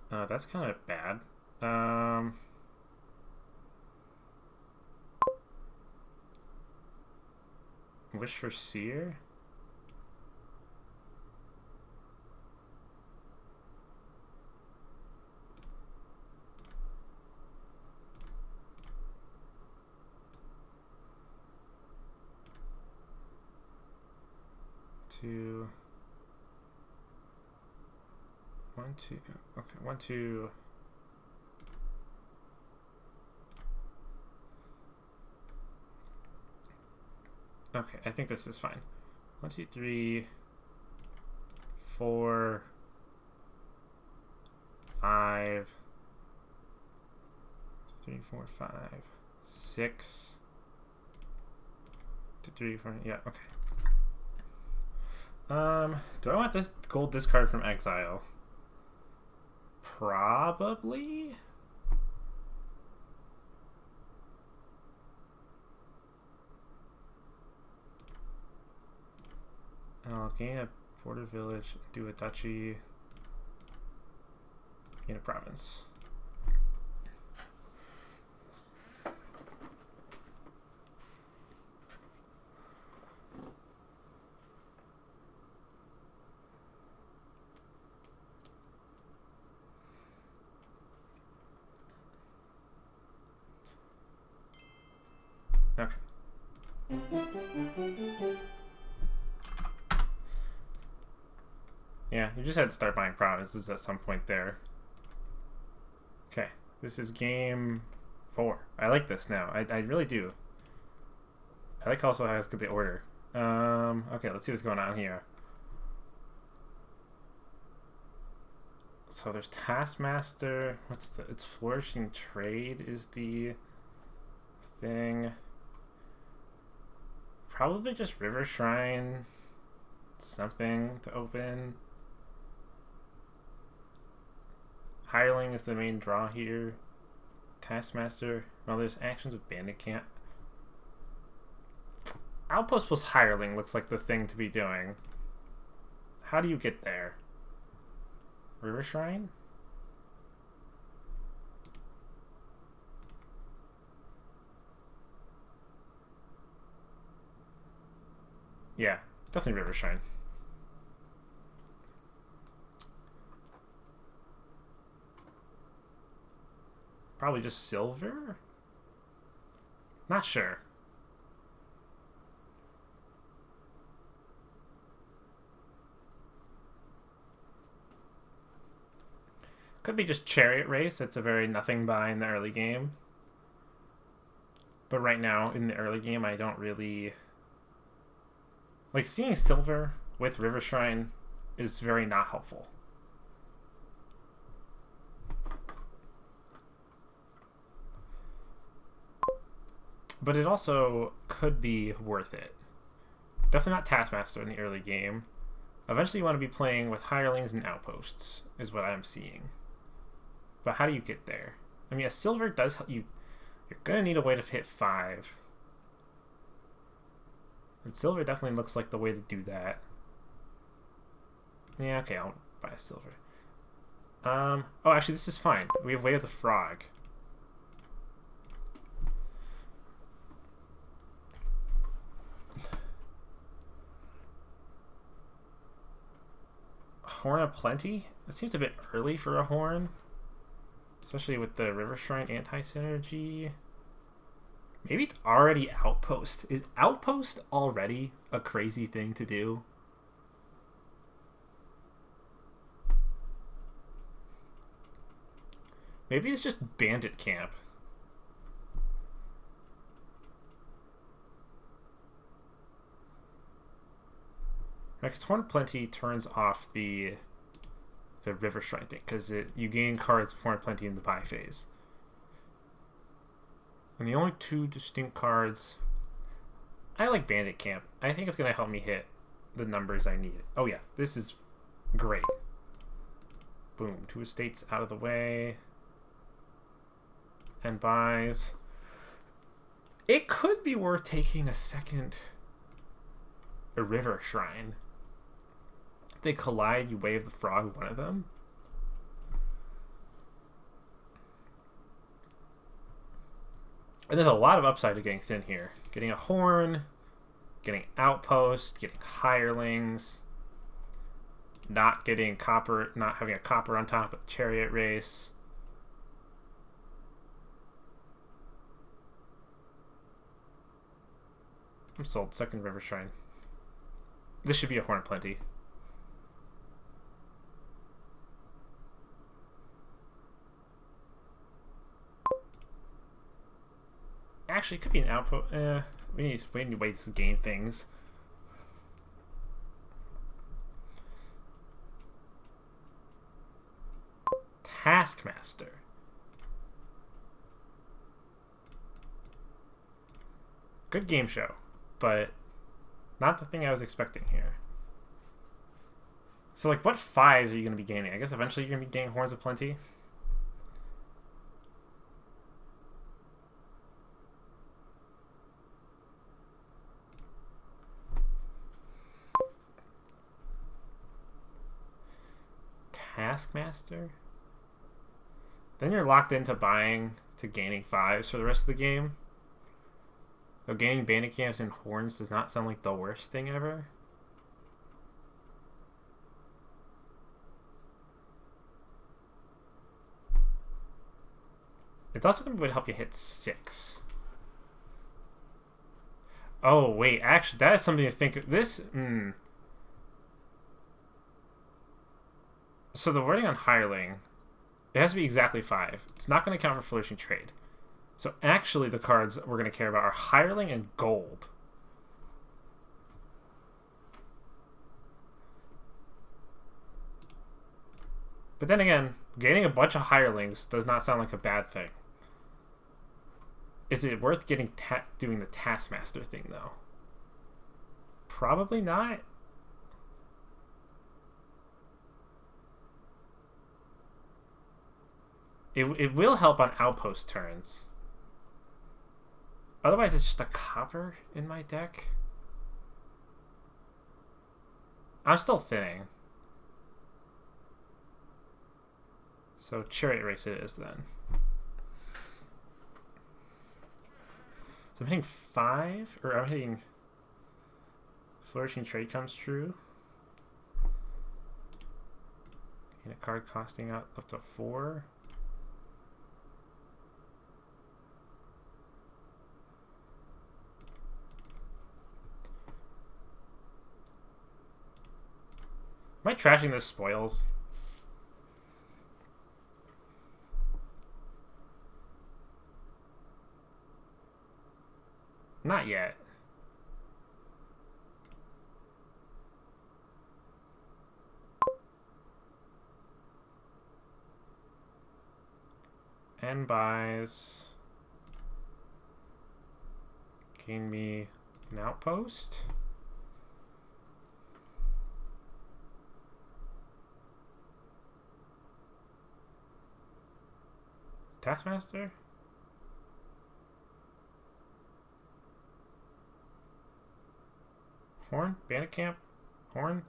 That's kind of bad. Wish for Seer? One, two. Okay, 1, 2. Okay, I think this is fine. 1, 2, 3, 4, 5, 3, 4, 5, 6, 2, 3, 4. Yeah, okay. Do I want this gold discard from exile? Probably. I'll gain a border village, do a duchy, gain a province. Okay. Yeah, you just had to start buying provinces at some point there. Okay, this is game 4. I like this now. I really do. I like also how it's good the order. Okay, let's see what's going on here. So there's Taskmaster. It's Flourishing Trade is the thing. Probably just River Shrine, something to open. Hireling is the main draw here. Taskmaster. Well, there's actions with Bandit Camp. Outpost plus Hireling looks like the thing to be doing. How do you get there? River Shrine? Yeah, definitely River Shrine. Probably just silver? Not sure. Could be just Chariot Race. It's a very nothing buy in the early game. But right now, in the early game, I don't really... Like, seeing silver with River Shrine is very not helpful. but it also could be worth it. Definitely not Taskmaster in the early game. Eventually you want to be playing with hirelings and outposts, is what I'm seeing. But how do you get there? I mean, a silver does help you. You're going to need a way to hit 5. And silver definitely looks like the way to do that. Yeah, okay, I'll buy a silver. Oh, actually, this is fine. We have Way of the Frog. Horn of Plenty? It seems a bit early for a horn. Especially with the River Shrine anti-synergy. Maybe it's already Outpost. Is Outpost already a crazy thing to do? Maybe it's just Bandit Camp. Because Horn of Plenty turns off the River Shrine thing, because you gain cards of Horn of Plenty in the buy phase. And the only 2 distinct cards... I like Bandit Camp. I think it's going to help me hit the numbers I need. Oh yeah, this is great. Boom, 2 estates out of the way. And buys. It could be worth taking a second River Shrine. They collide, you wave the frog, one of them. And there's a lot of upside to getting thin here. Getting a horn, getting outpost, getting hirelings, not getting copper, not having a copper on top of the chariot race. I'm sold. Second River Shrine. This should be a Horn of Plenty. Actually, it could be an outpost. We need to wait to gain things. Taskmaster. Good game show, but not the thing I was expecting here. So, like, what 5s are you going to be gaining? I guess eventually you're going to be gaining Horns of Plenty. Taskmaster? Then you're locked into buying to gaining 5s for the rest of the game. Though gaining bandit camps and horns does not sound like the worst thing ever. It's also going to be able to help you hit 6. Oh, wait. Actually, that is something to think of. This... So the wording on hireling, it has to be exactly 5. It's not going to count for flourishing trade. So actually the cards we're going to care about are hireling and gold. But then again, gaining a bunch of hirelings does not sound like a bad thing. Is it worth getting doing the Taskmaster thing, though? Probably not. It will help on outpost turns. Otherwise, it's just a copper in my deck. I'm still thinning. So chariot race it is then. So I'm hitting 5, or I'm hitting flourishing trade comes true. And a card costing up to 4. Am I trashing this spoils? Not yet. And buys. gain me an outpost. Taskmaster? Horn? Bandit camp? Horn?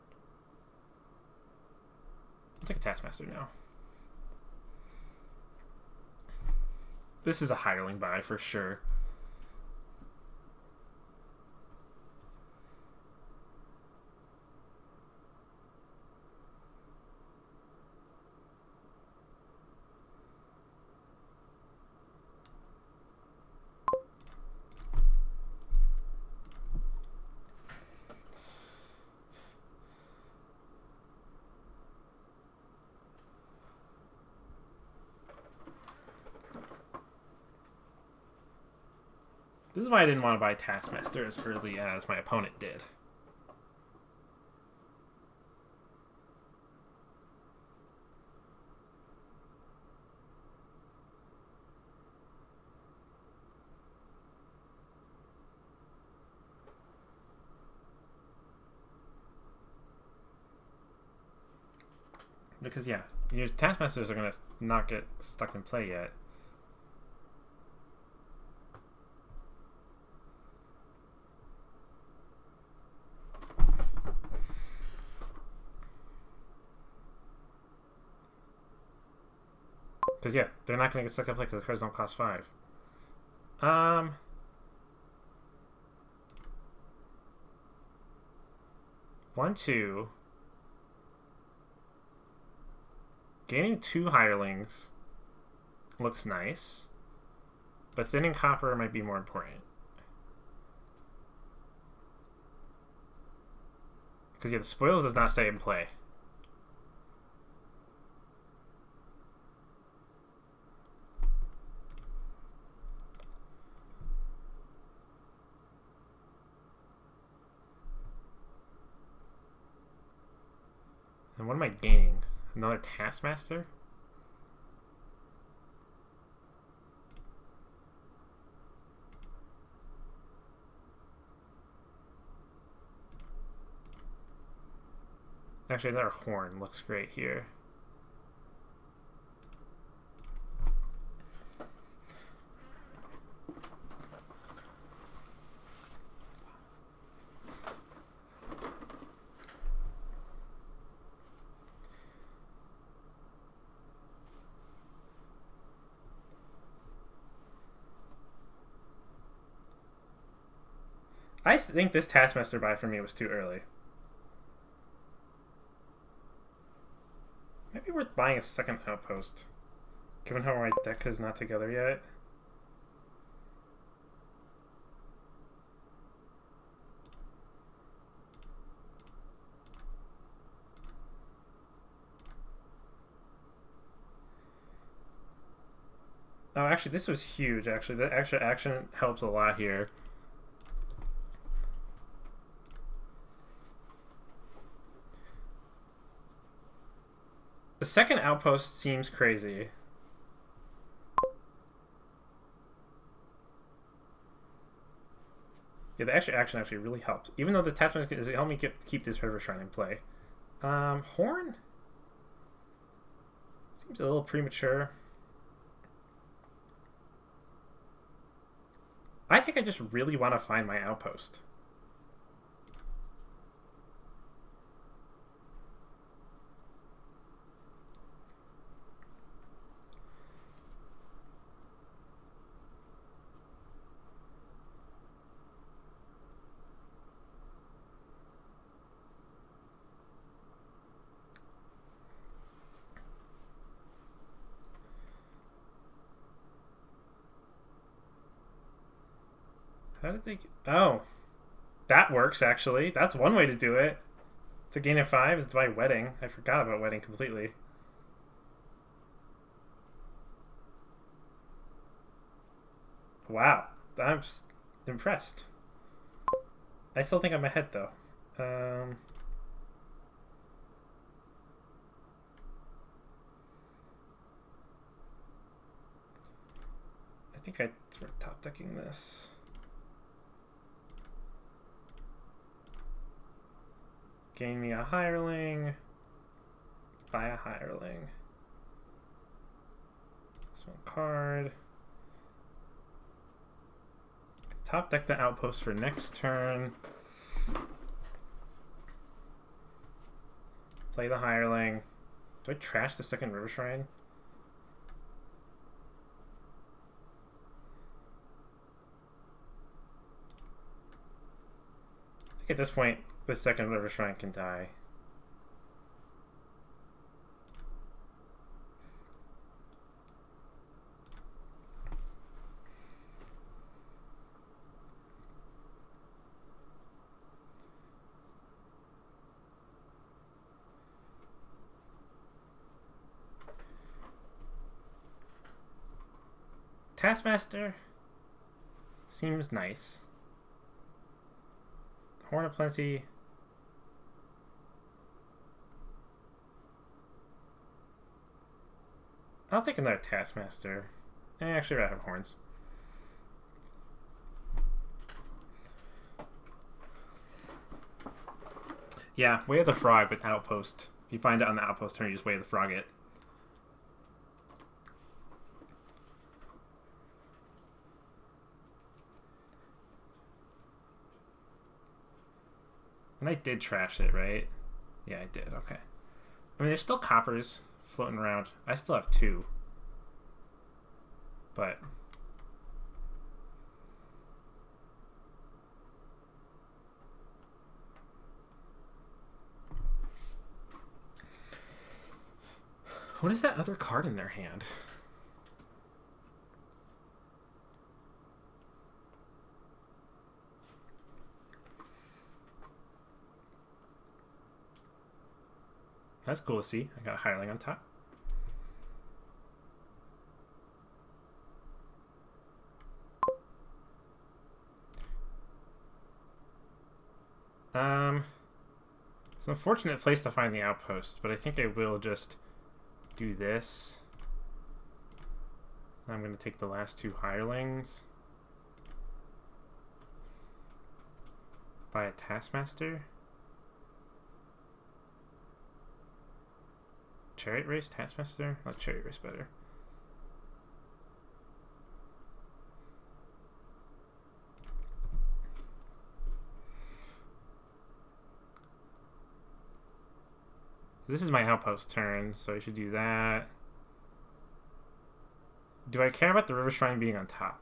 I'll take a Taskmaster now. This is a hireling buy for sure. This is why I didn't want to buy Taskmaster as early as my opponent did. Because, yeah, your Taskmasters are going to not get stuck in play yet. Because, yeah, they're not going to get stuck in play because the cards don't cost 5. 1, 2. Gaining 2 hirelings looks nice, but thinning copper might be more important. Because, yeah, the spoils does not stay in play. And what am I gaining? Another Taskmaster? Actually, another Horn looks great here. I think this Taskmaster buy for me was too early. Maybe worth buying a second outpost, given how my deck is not together yet. Oh, actually, this was huge, actually. The extra action helps a lot here. The second outpost seems crazy. Yeah, the extra action actually really helps. Even though this Taskmaster is helping me keep this River Shrine in play. Horn? Seems a little premature. I think I just really want to find my outpost. How did they... Oh. That works, actually. That's one way to do it. To gain a 5 is to buy Wedding. I forgot about Wedding completely. Wow. I'm impressed. I still think I'm ahead, though. I think it's worth top decking this. Gain me a hireling. Buy a hireling. This one card. Top deck the outpost for next turn. Play the hireling. Do I trash the second River Shrine? I think at this point, the second River Shrine can die. Taskmaster seems nice. Horn of Plenty. I'll take another Taskmaster. Actually, I have horns. Yeah, Way of the Frog with Outpost. If you find it on the Outpost turn, you just Way of the Frog it. And I did trash it, right? Yeah, I did. Okay. I mean, there's still coppers floating around. I still have 2. But... what is that other card in their hand? That's cool to see. I got a hireling on top. It's an unfortunate place to find the outpost, but I think I will just do this. I'm going to take the last 2 hirelings. Buy a Taskmaster. Chariot Race, Taskmaster? I like Chariot Race better. This is my outpost turn, so I should do that. Do I care about the River Shrine being on top?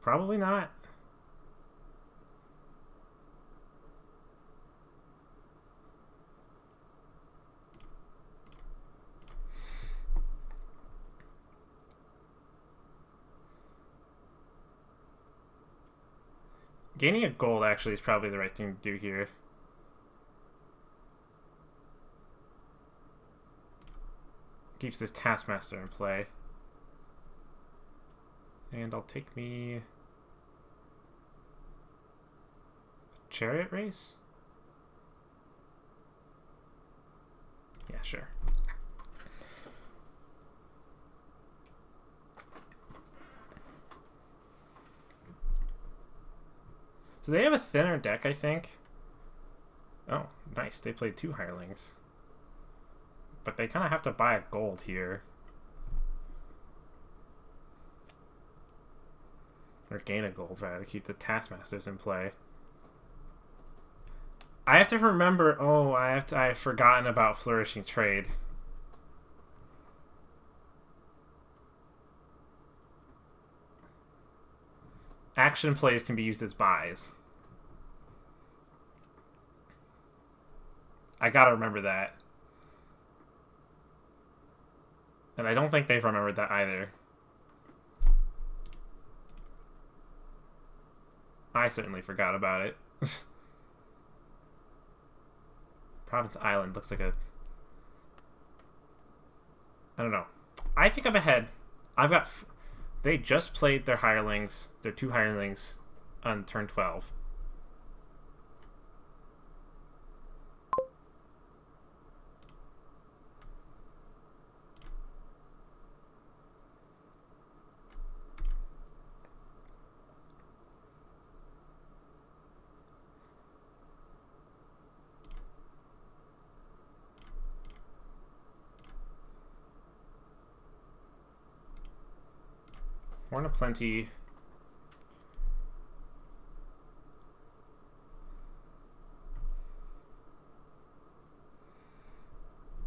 Probably not. Gaining a gold actually is probably the right thing to do here. Keeps this Taskmaster in play. And I'll take me a Chariot Race? Yeah, sure. So they have a thinner deck, I think. Oh, nice. They played 2 hirelings. But they kind of have to buy a gold here. Or gain a gold, rather, to keep the Taskmasters in play. I have to remember... oh, I've forgotten about Flourishing Trade. Action plays can be used as buys. I gotta remember that. And I don't think they've remembered that either. I certainly forgot about it. Province Island looks like a... I don't know. I think I'm ahead. I've got... they just played their hirelings, their 2 hirelings, on turn 12. Horn of Plenty.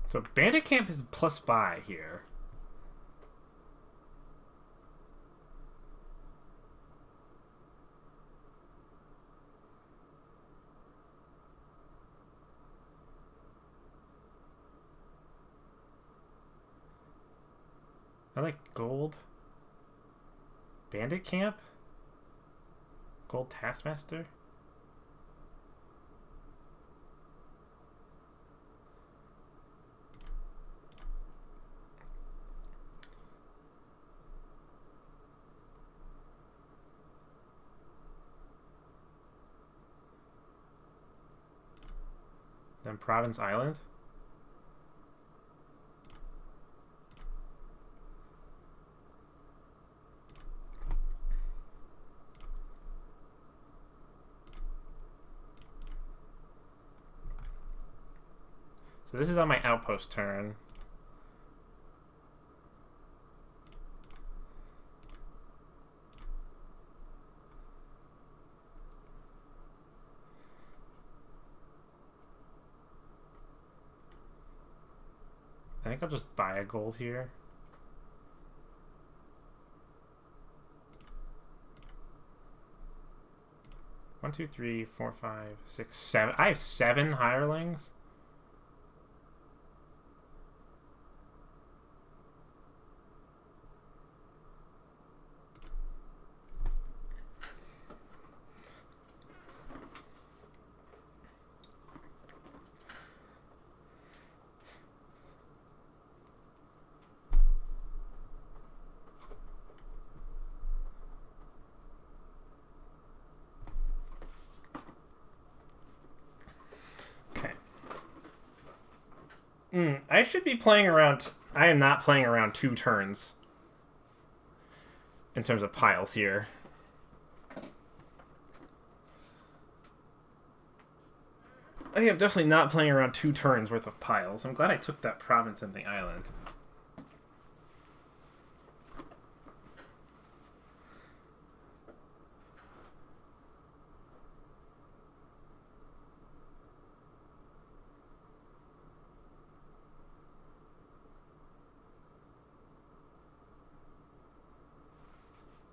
So Bandit Camp is plus buy here. I like gold. Bandit Camp? Gold Taskmaster? Then Province Island? So this is on my outpost turn. I think I'll just buy a gold here. One, two, three, four, five, six, seven. I have 7 hirelings. I should be playing around... I am not playing around 2 turns in terms of piles here. I am definitely not playing around 2 turns worth of piles. I'm glad I took that province and the island.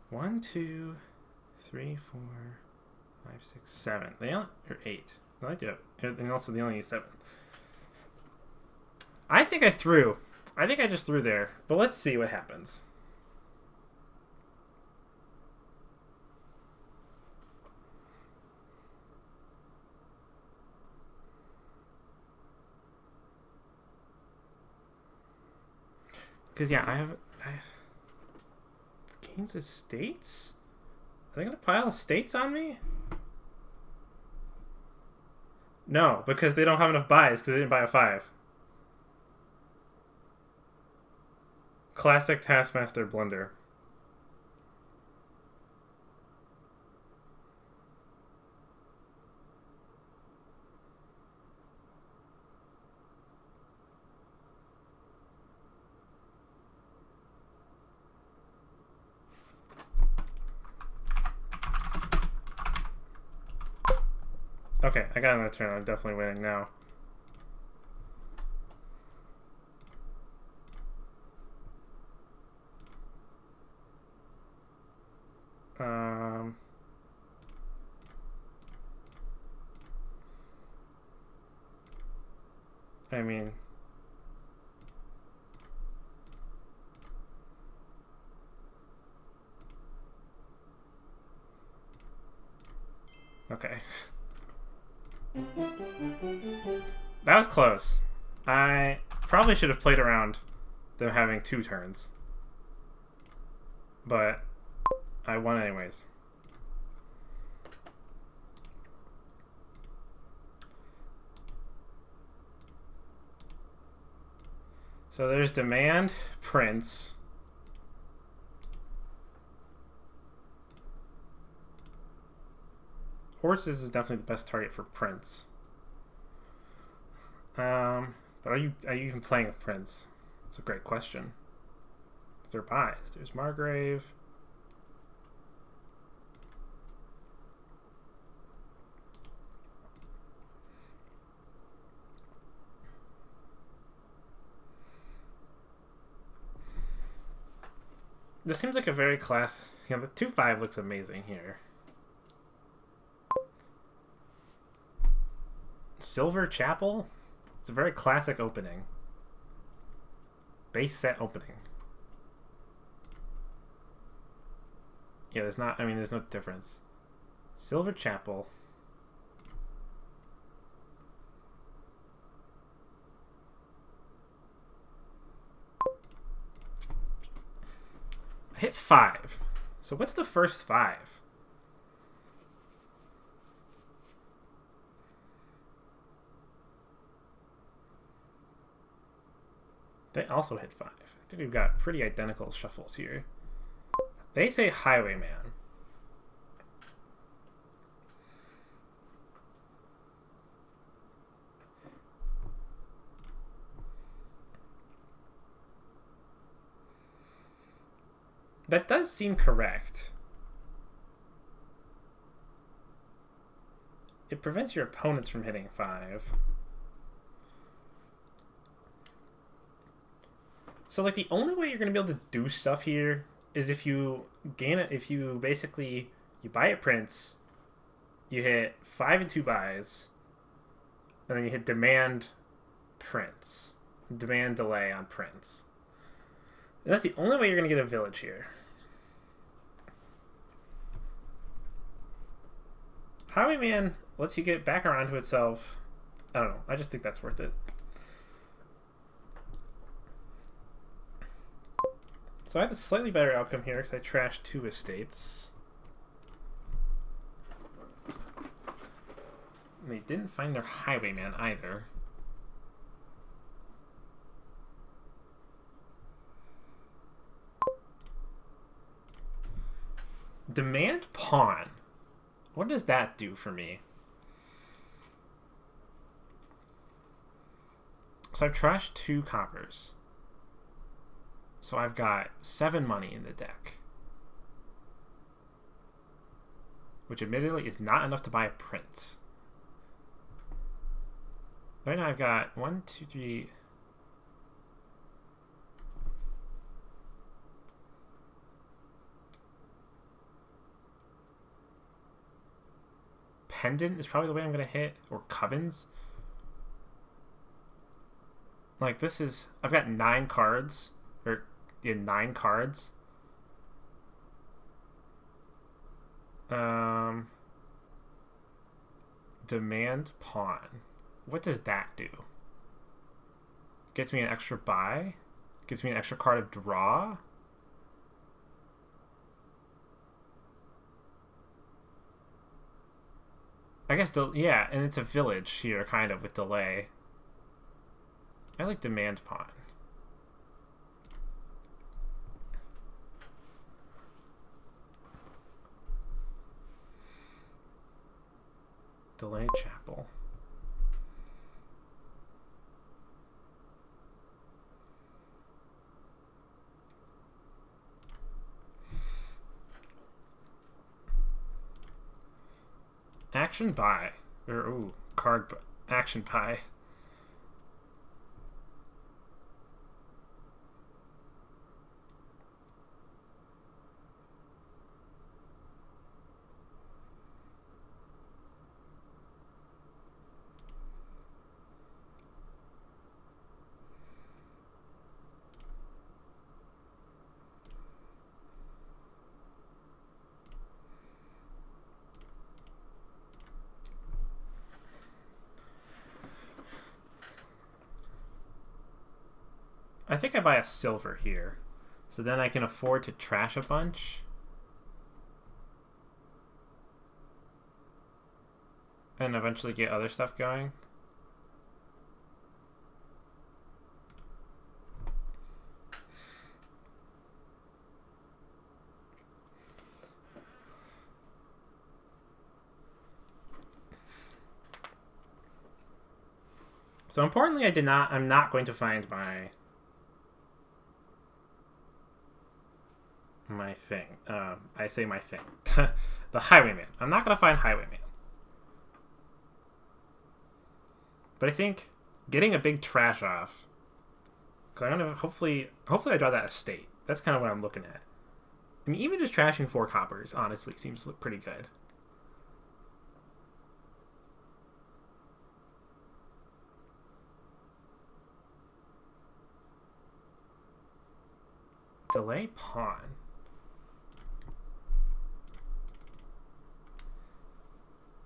One, two, three, 4, 5, 6, 7. They only are 8. I like to, and also they only need 7. I think I threw. I think I just threw there, but let's see what happens. Because yeah, I have Gaines Estates? Are they gonna pile estates on me? No, because they don't have enough buys because they didn't buy a 5. Classic Taskmaster blunder. Okay, I got another turn. I'm definitely winning now. I mean... Okay. That was close. I probably should have played around them having 2 turns. But I won anyways. So there's Demand, Prince. Horses is definitely the best target for Prince. But are you even playing with Prince? It's a great question. Is there buys? There's Margrave. This seems like a very class. You know, the 2-5 looks amazing here. Silver Chapel? It's a very classic opening. Base set opening. Yeah, there's not, I mean, there's no difference. Silver Chapel. I hit 5. So what's the first 5? They also hit 5. I think we've got pretty identical shuffles here. They say Highwayman. That does seem correct. It prevents your opponents from hitting 5. So, like, the only way you're going to be able to do stuff here is if you gain it, if you basically, you buy it prints, you hit 5 and 2 buys, and then you hit demand prints. Demand delay on prints. And that's the only way you're going to get a village here. Highwayman lets you get back around to itself. I don't know. I just think that's worth it. So I had a slightly better outcome here because I trashed 2 estates. And they didn't find their Highwayman either. Demand pawn. What does that do for me? So I've trashed 2 coppers. So I've got 7 money in the deck. Which admittedly is not enough to buy a prince. Right now I've got 1, 2, 3... Pendant is probably the way I'm going to hit. Or Covens. Like, this is... I've got 9 cards. Or, yeah, 9 cards. Demand pawn. What does that do? Gets me an extra buy? Gets me an extra card of draw? I guess, yeah, and it's a village here, kind of, with delay. I like demand pawn. Delay chapel. Action buy. Or, ooh, card action buy. I think I buy a silver here. So then I can afford to trash a bunch. And eventually get other stuff going. So importantly, I'm not going to find my thing. I say my thing. The Highwayman. I'm not going to find Highwayman. But I think getting a big trash off, because I'm going to hopefully I draw that estate. That's kind of what I'm looking at. I mean, even just trashing 4 coppers, honestly, seems pretty good. Delay pawn.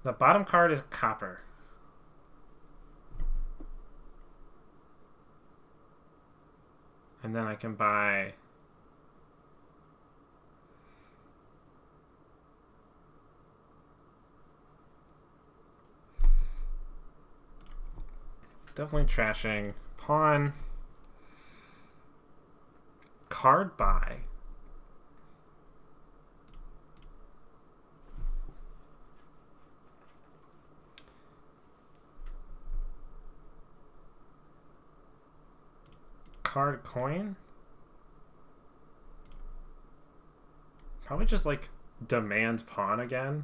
The bottom card is copper. And then I can buy... Definitely trashing. Pawn. Card buy. Card coin. Probably just like demand pawn again.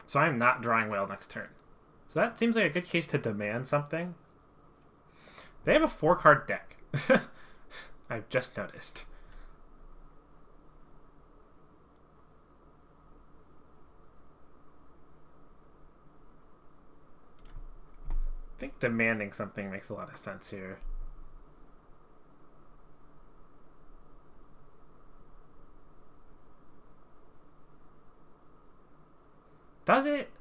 So I'm not drawing whale next turn. So that seems like a good case to demand something. They have a 4-card deck. I've just noticed. I think demanding something makes a lot of sense here. Does it?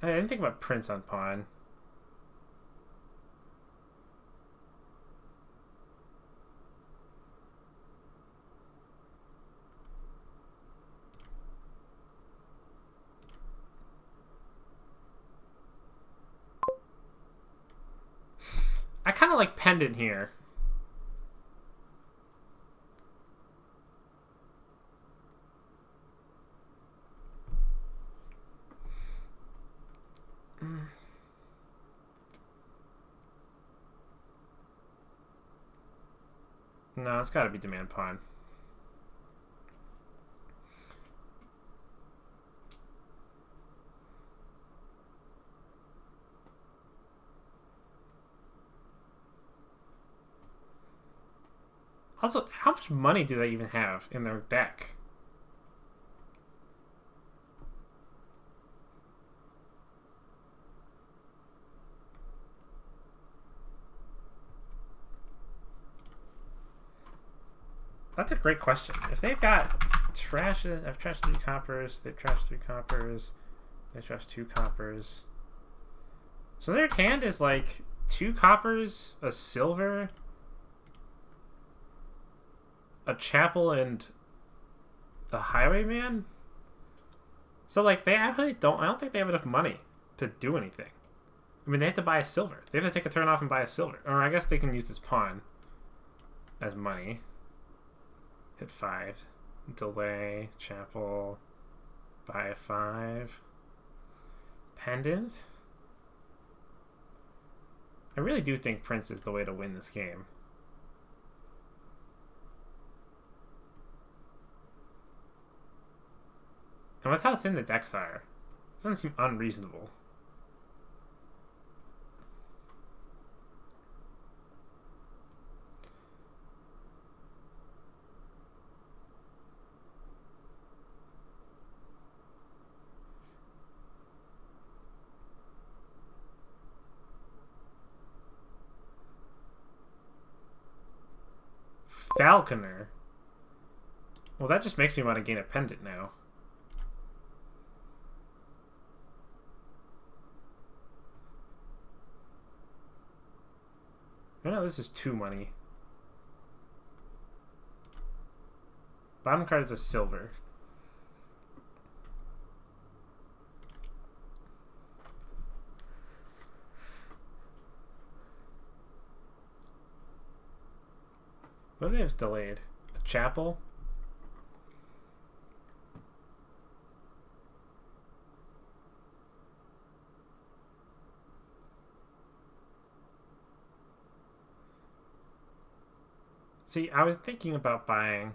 I didn't think about prince on pawn. I kind of like pendant here. No, it's got to be demand pawn. Also, how much money do they even have in their deck? That's a great question. If they've got trashes, I've trashed 3 coppers, they've trashed 3 coppers, they've trashed 2 coppers. So their hand is like 2 coppers, a silver, a chapel, and a highwayman. So like they actually don't. I don't think they have enough money to do anything. I mean, they have to buy a silver. They have to take a turn off and buy a silver. Or I guess they can use this pawn as money. Hit 5, delay, chapel, buy a 5, pendant. I really do think prince is the way to win this game. And with how thin the decks are, it doesn't seem unreasonable. Falconer. Well, that just makes me want to gain a pendant now. Oh no, this is 2 money. Bottom card is a silver. What do they have delayed? A chapel? See, I was thinking about buying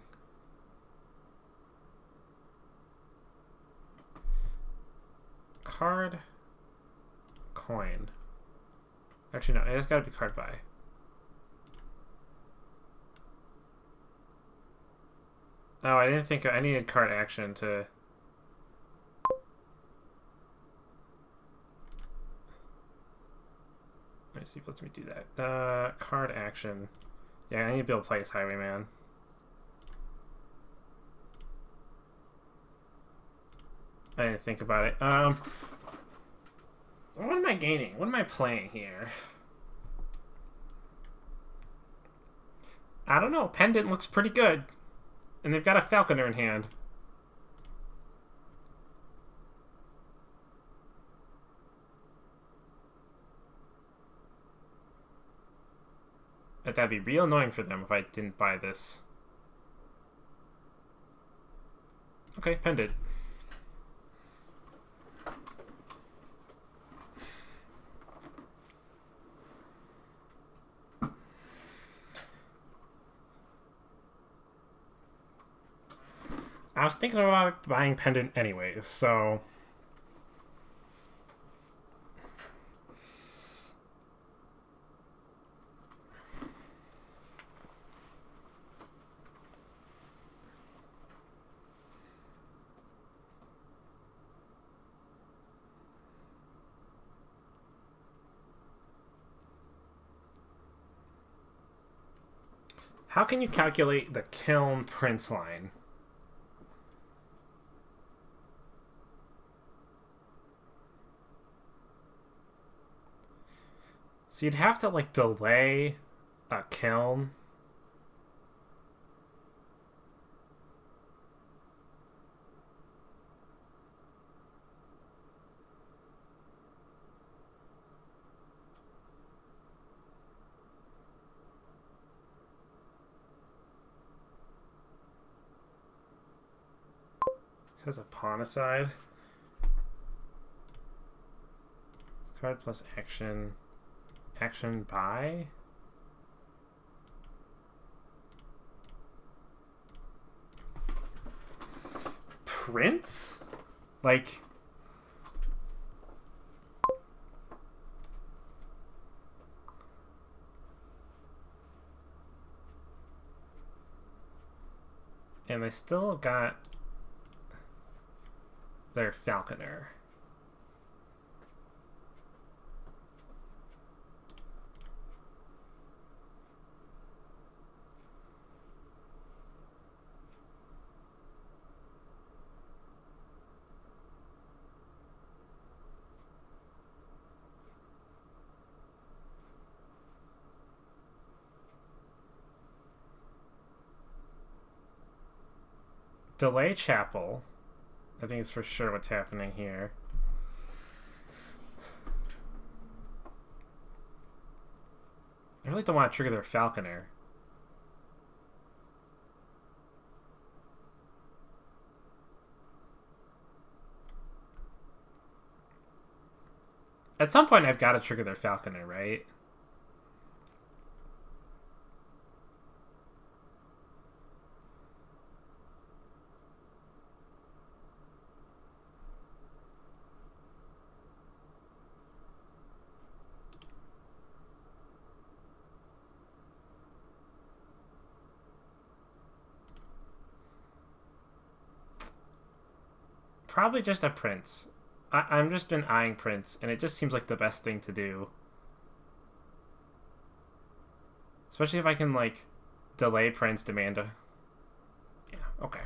card coin. Actually, no, it's got to be card buy. Oh, I didn't think I needed card action to. Let me see if it lets me do that. Card action. Yeah, I need to be able to play as Highwayman. I didn't think about it. So what am I gaining? What am I playing here? I don't know. Pendant looks pretty good. And they've got a Falconer in hand. That'd be real annoying for them if I didn't buy this. Okay, Pendant. I was thinking about buying Pendant anyways, so... How can you calculate the Kiln Prince line? So you'd have to, like, delay a kiln. It says a pawn aside. Card plus action. Action buy? Prince? Like... And they still got their Falconer. Delay Chapel. I think it's for sure what's happening here. I really don't want to trigger their Falconer. At some point, I've got to trigger their Falconer, right? Probably just a Prince. I'm just been eyeing Prince, and it just seems like the best thing to do. Especially if I can, like, delay Prince, demand a... Yeah, okay.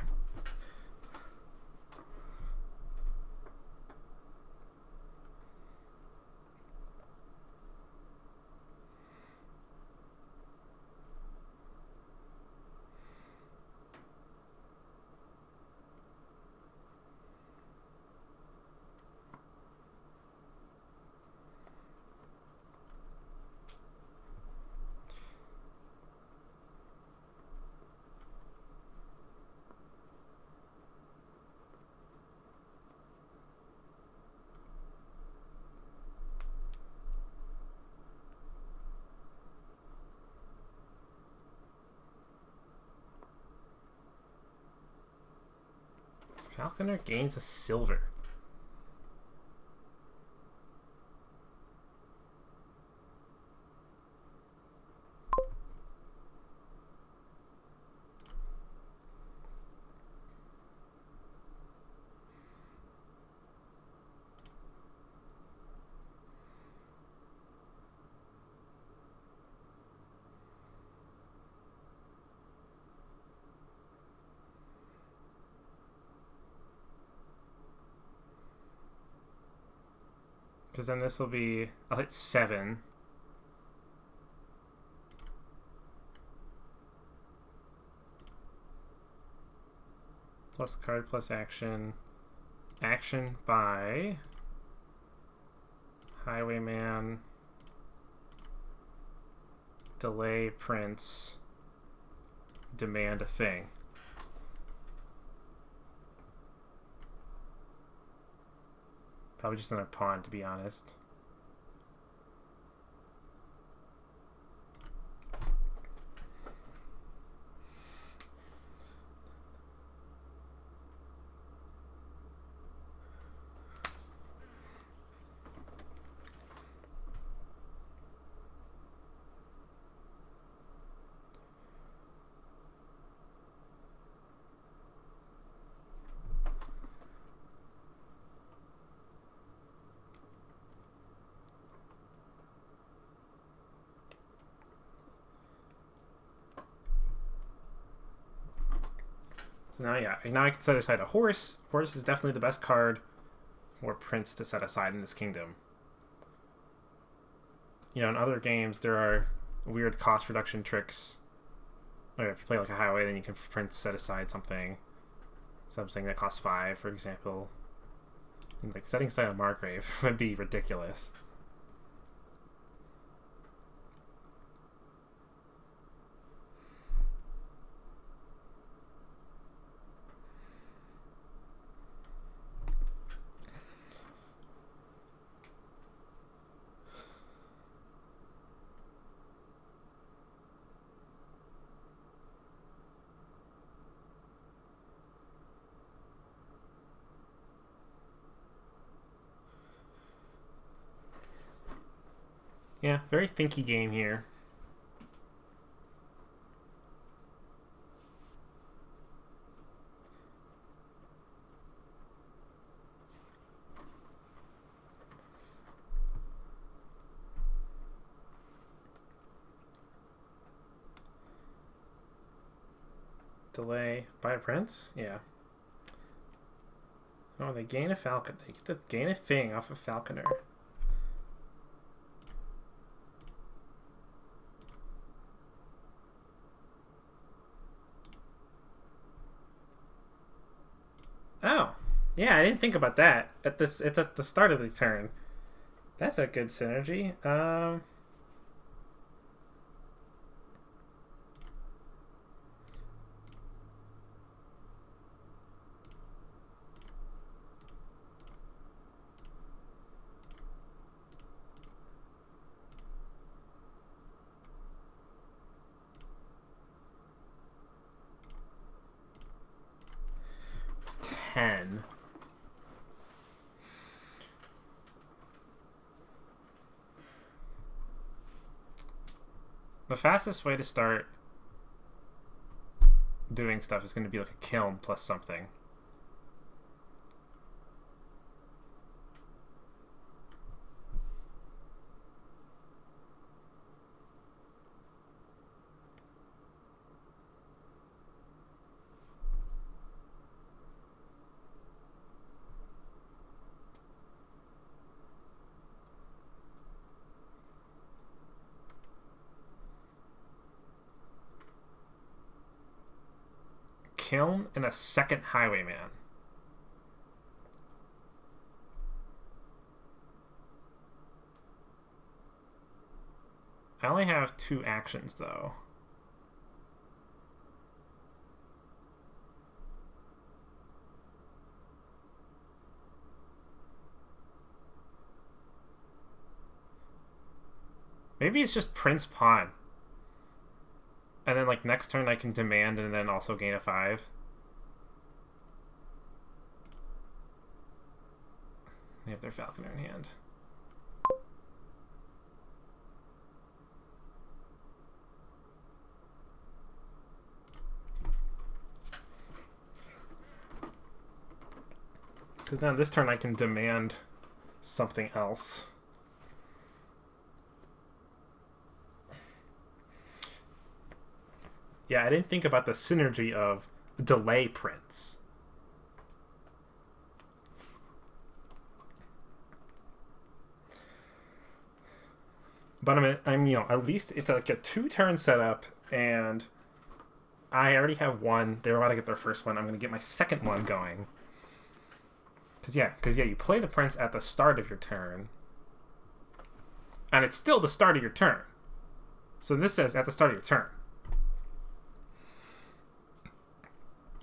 Falconer gains a silver. Because then this will be, I'll hit 7. Plus card plus action. Action by Highwayman. Delay Prince. Demand a thing. Probably just another pawn, to be honest. So now I can set aside a horse. Horse is definitely the best card for Prince to set aside in this kingdom. You know, in other games there are weird cost reduction tricks. Like if you play like a highway, then you can Prince set aside something that costs 5, for example. And like setting aside a Margrave would be ridiculous. Yeah, very thinky game here. Delay by a prince? Yeah. Oh, they gain a falcon. They get to gain a thing off a falconer. Oh, yeah, I didn't think about that. It's at the start of the turn. That's a good synergy. 10. The fastest way to start doing stuff is going to be like a kiln plus something. Kiln and a second Highwayman. I only have 2 actions though. Maybe it's just Prince Pawn. And then like next turn I can demand and then also gain a 5. They have their Falconer in hand. Because now this turn I can demand something else. Yeah, I didn't think about the synergy of delay prints. But I'm you know, at least it's like a 2-turn setup, and I already have one. They're about to get their first one. I'm going to get my second one going. Because yeah, you play the prince at the start of your turn. And it's still the start of your turn. So this says at the start of your turn.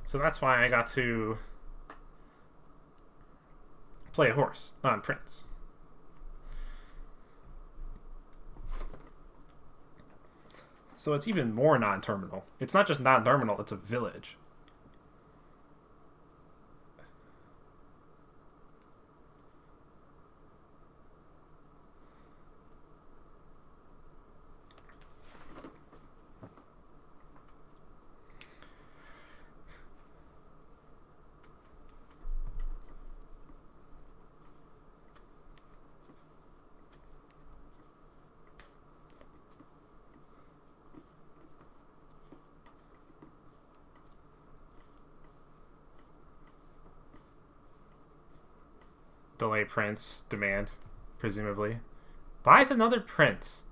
So that's why I got to play a horse on prince. So it's even more non-terminal. It's not just non-terminal, it's a village. Delay prince, demand, presumably. Buys another prince.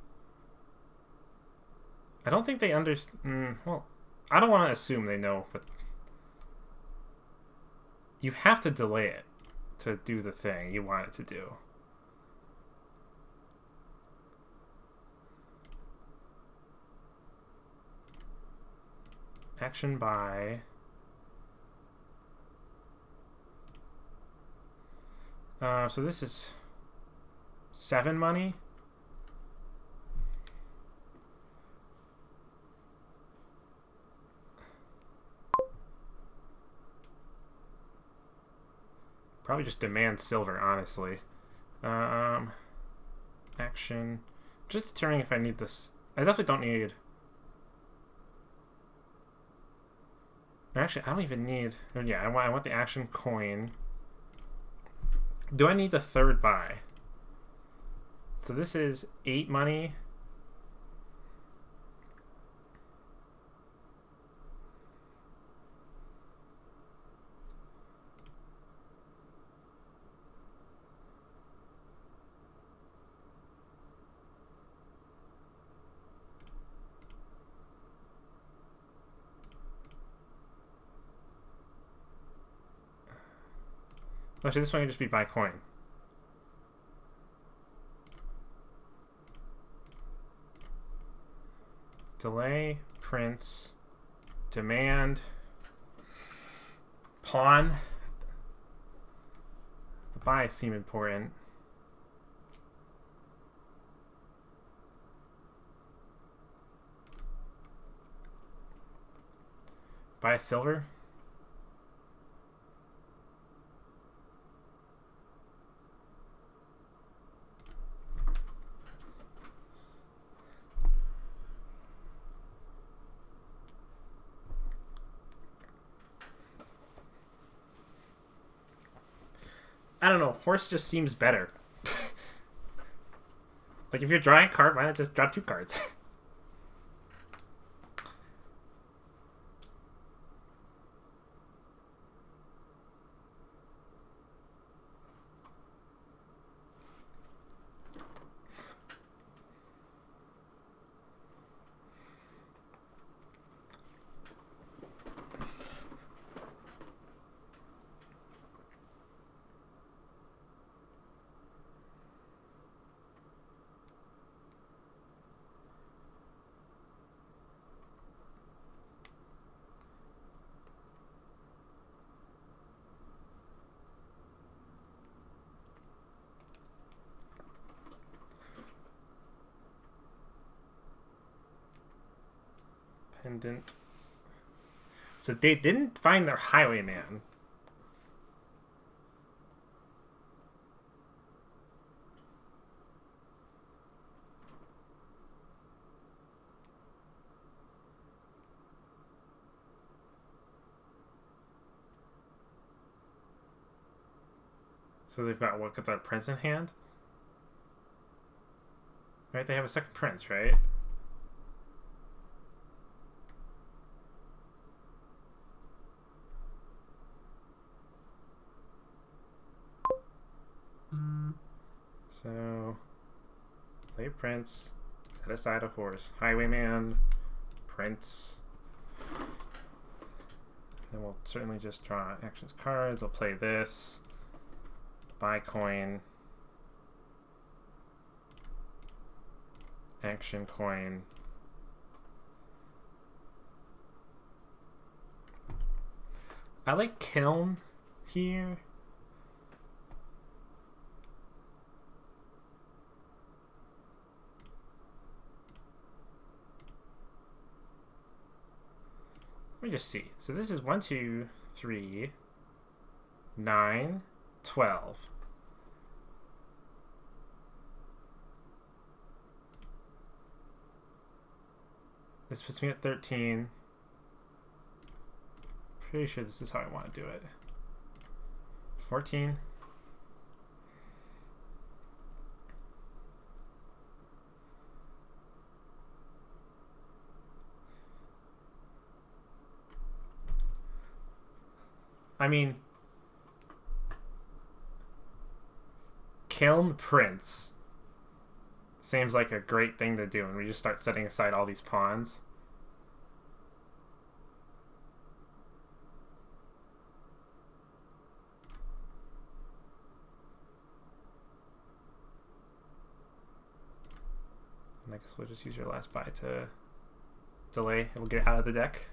I don't think they understand. Well, I don't want to assume they know, but you have to delay it to do the thing you want it to do. Action by... so this is 7 money. Probably just demand silver, honestly. Action. Just determining if I need this. I definitely don't need... Actually, I don't even need... Yeah, I want the action coin. Do I need the third buy? So this is 8 money. Actually, this one can just be buy coin. Delay, prince, demand, pawn. The buys seem important. Buy silver. I don't know, horse just seems better. Like, if you're drawing a card, why not just draw 2 cards? Pendant. So they didn't find their highwayman. So they've got what? Got that prince in hand? Right, they have a second prince, right? So, play prince, set aside a horse. Highwayman, prince. Then we'll certainly just draw actions cards. We'll play this. Buy coin. Action coin. I like kiln here. Let me just see. So this is 1, 2, 3, 9, 12. This puts me at 13. Pretty sure this is how I want to do it. 14. I mean, Kiln Prince seems like a great thing to do, and we just start setting aside all these pawns. And I guess we'll just use your last buy to delay, and we'll get it out of the deck.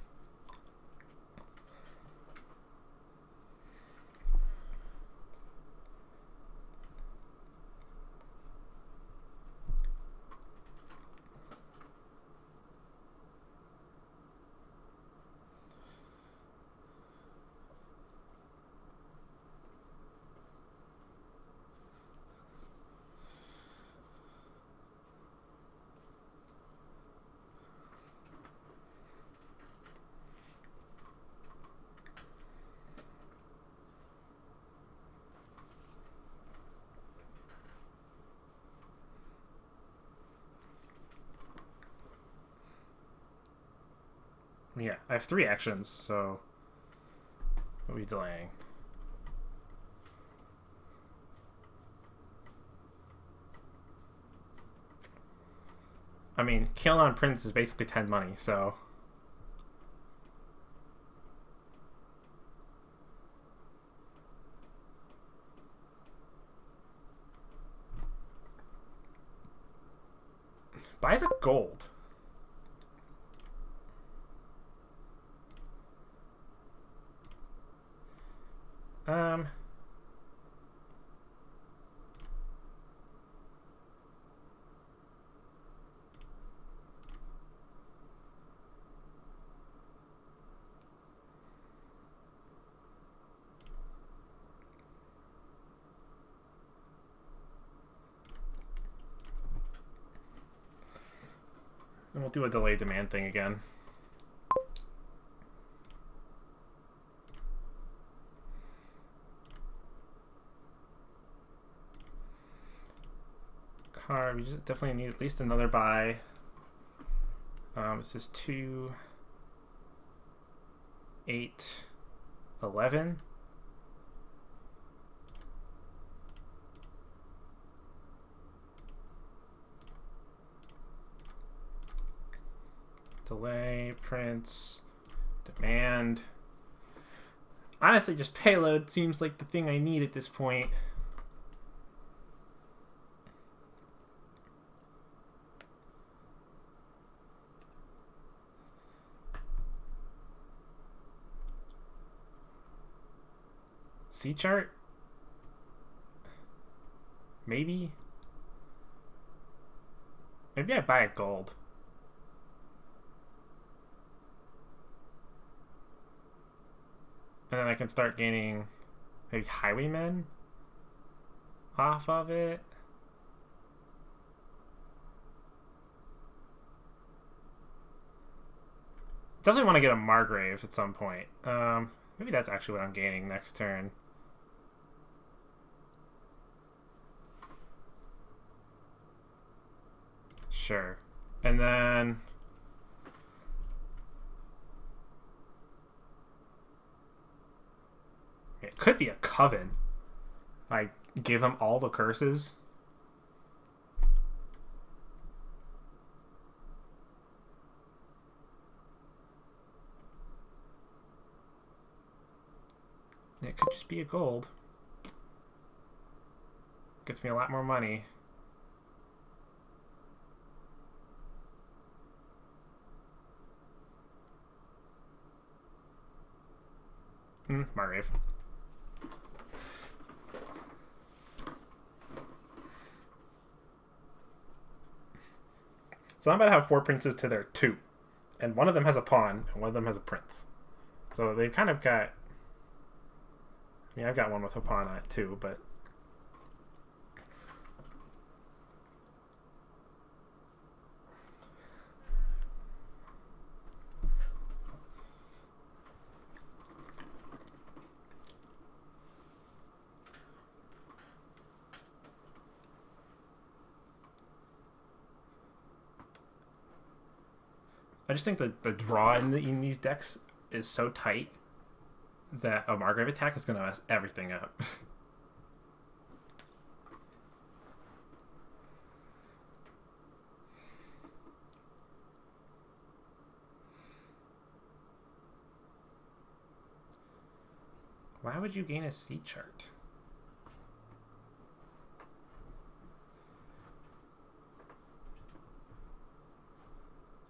Yeah, I have 3 actions, so what are we delaying? I mean, Kiln on Prince is basically 10 money, so... Buys a gold. And we'll do a delay demand thing again. Card, we just definitely need at least another buy. This is 2, 8, 11. Delay, Prince, demand. Honestly, just payload seems like the thing I need at this point. C chart? Maybe? Maybe I buy a gold. And then I can start gaining maybe highwaymen off of it. Definitely want to get a Margrave at some point. Maybe that's actually what I'm gaining next turn. Sure. And then it could be a coven. Like, give them all the curses. It could just be a gold. Gets me a lot more money. Margrave. So I'm about to have 4 princes to their 2. And one of them has a pawn, and one of them has a prince. So they've kind of got... I mean, I've got one with a pawn on it too, but... I just think that the draw in these decks is so tight that a Margrave attack is going to mess everything up. Why would you gain a C chart?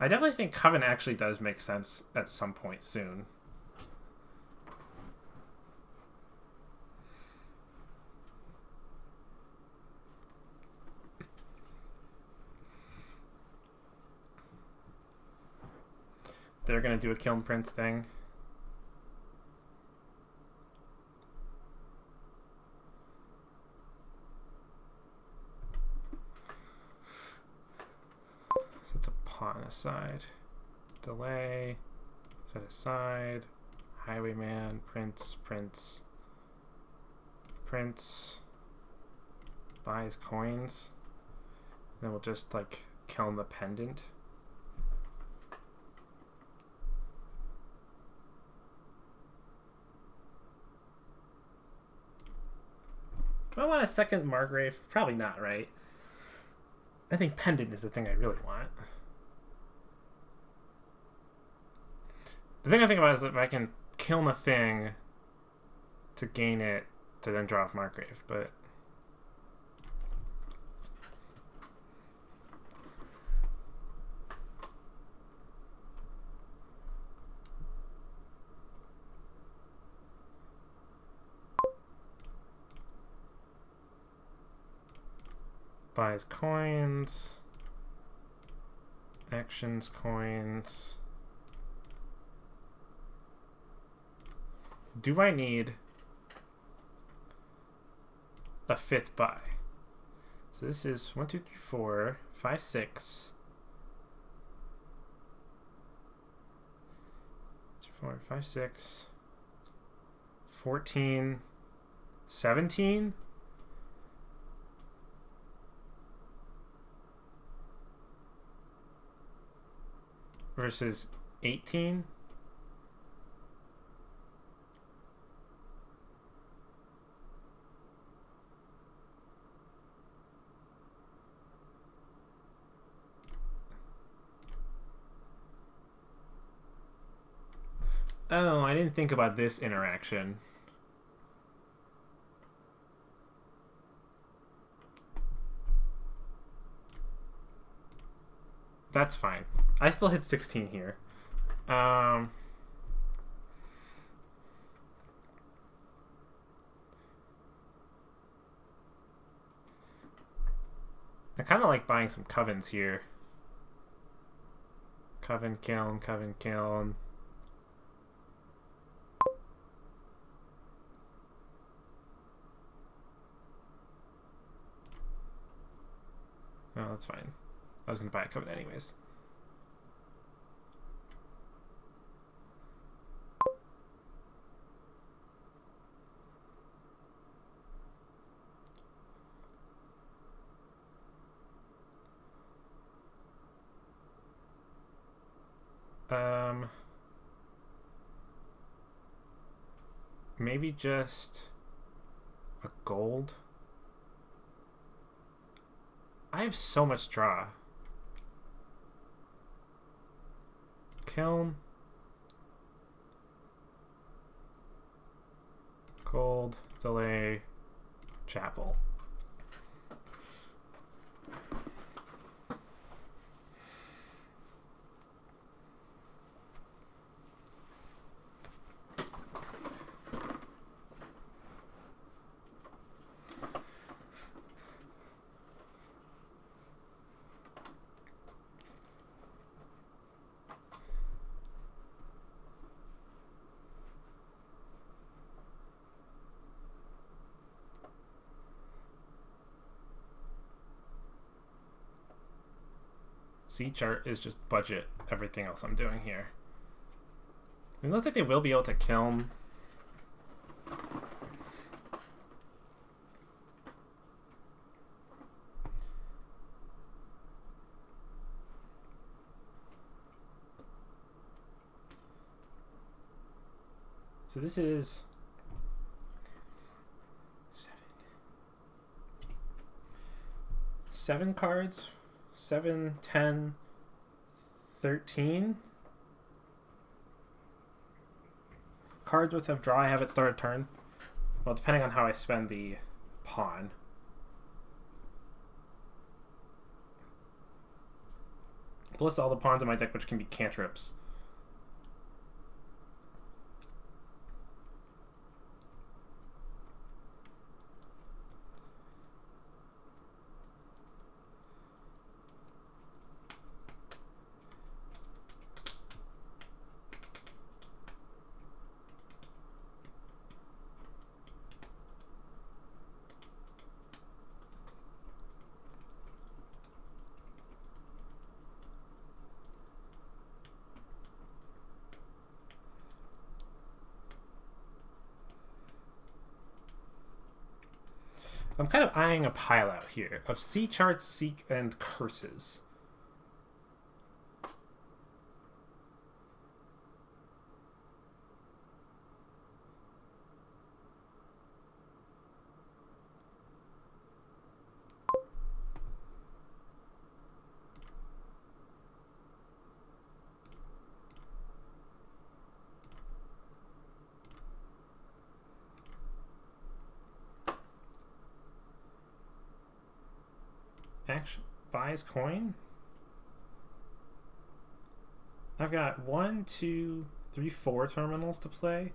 I definitely think Coven actually does make sense at some point soon. They're going to do a Kiln Prince thing. Pawn aside, delay, set aside, highwayman, prince, prince, prince, buys coins, and then we'll just like kiln the pendant. Do I want a second Margrave? Probably not, right? I think pendant is the thing I really want. The thing I think about is that if I can kiln a thing to gain it to then draw off Margrave, but buys coins, actions coins. Do I need a 5th buy? So this is 1, 2, 3, 4, 5, 6. 4, 5, 6. 14. 17? Versus 18? Oh, I didn't think about this interaction. That's fine. I still hit 16 here. I kind of like buying some covens here. Coven, kiln, coven, kiln. Oh, that's fine. I was going to buy a coven anyways. Maybe just a gold. I have so much draw. Kiln. Gold. Delay. Chapel. C chart is just budget everything else I'm doing here. It looks like they will be able to kiln. So this is 7 cards. 7, 10, 13 cards worth of draw. I have it start a turn. Well, depending on how I spend the pawn. Plus all the pawns in my deck, which can be cantrips. I'm kind of eyeing a pile out here of C charts, Seek, and Curses. Action buys coin. I've got 1, 2, 3, 4 terminals to play.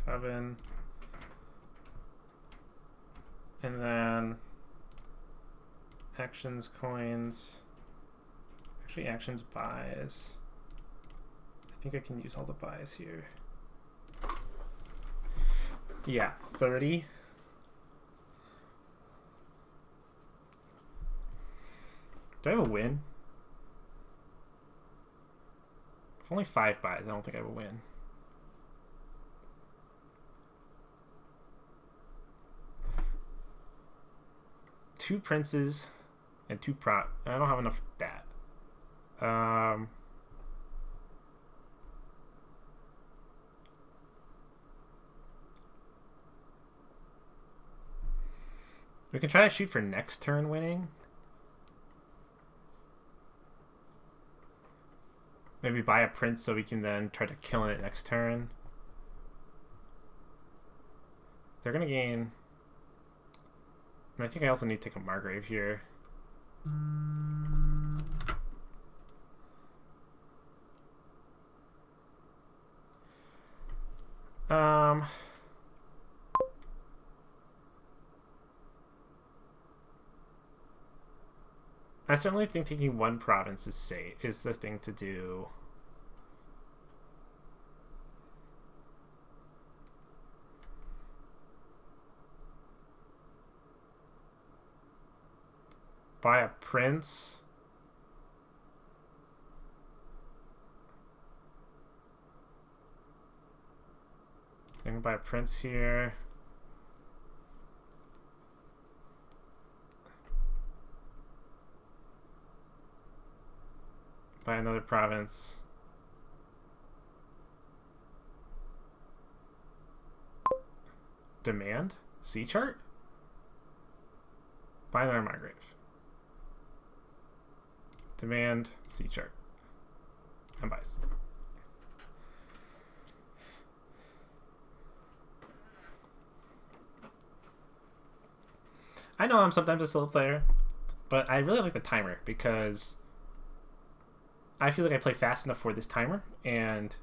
Coven, and then actions, coins, actually actions, buys. I think I can use all the buys here. Yeah, 30. Do I have a win? If only 5 buys, I don't think I have a win. Two princes and 2 prop. I don't have enough of that. We can try to shoot for next turn winning. Maybe buy a prince so we can then try to kill it next turn. They're going to gain... I think I also need to take a Margrave here. I certainly think taking one province is the thing to do. Buy a prince. I can buy a prince here. Buy another province. Demand? Sea chart? Buy another Margrave. Demand, sea chart. And buys. I know I'm sometimes a slow player, but I really like the timer because I feel like I play fast enough for this timer, and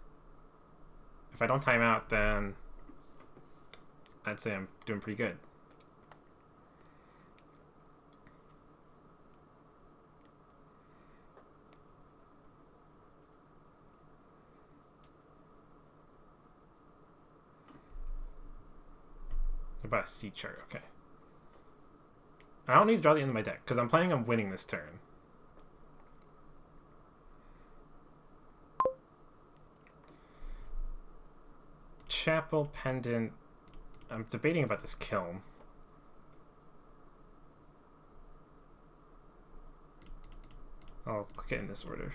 if I don't time out, then I'd say I'm doing pretty good. What about a sea chart? Okay. I don't need to draw the end of my deck because I'm planning on winning this turn. Chapel, Pendant. I'm debating about this Kiln. I'll click it in this order.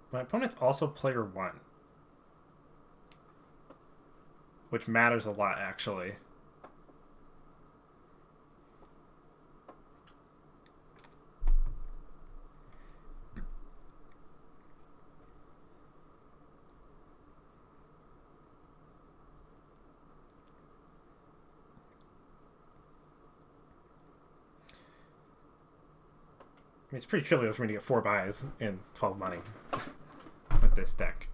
My opponent's also player 1, which matters a lot, actually. I mean, it's pretty trivial for me to get 4 buys in 12 money with this deck.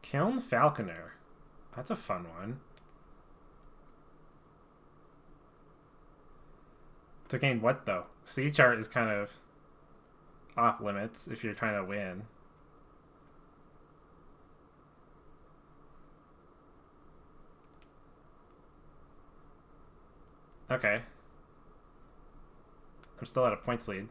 Kiln Falconer. That's a fun one. To gain what, though? Sea chart is kind of off limits if you're trying to win. Okay. I'm still at a points lead.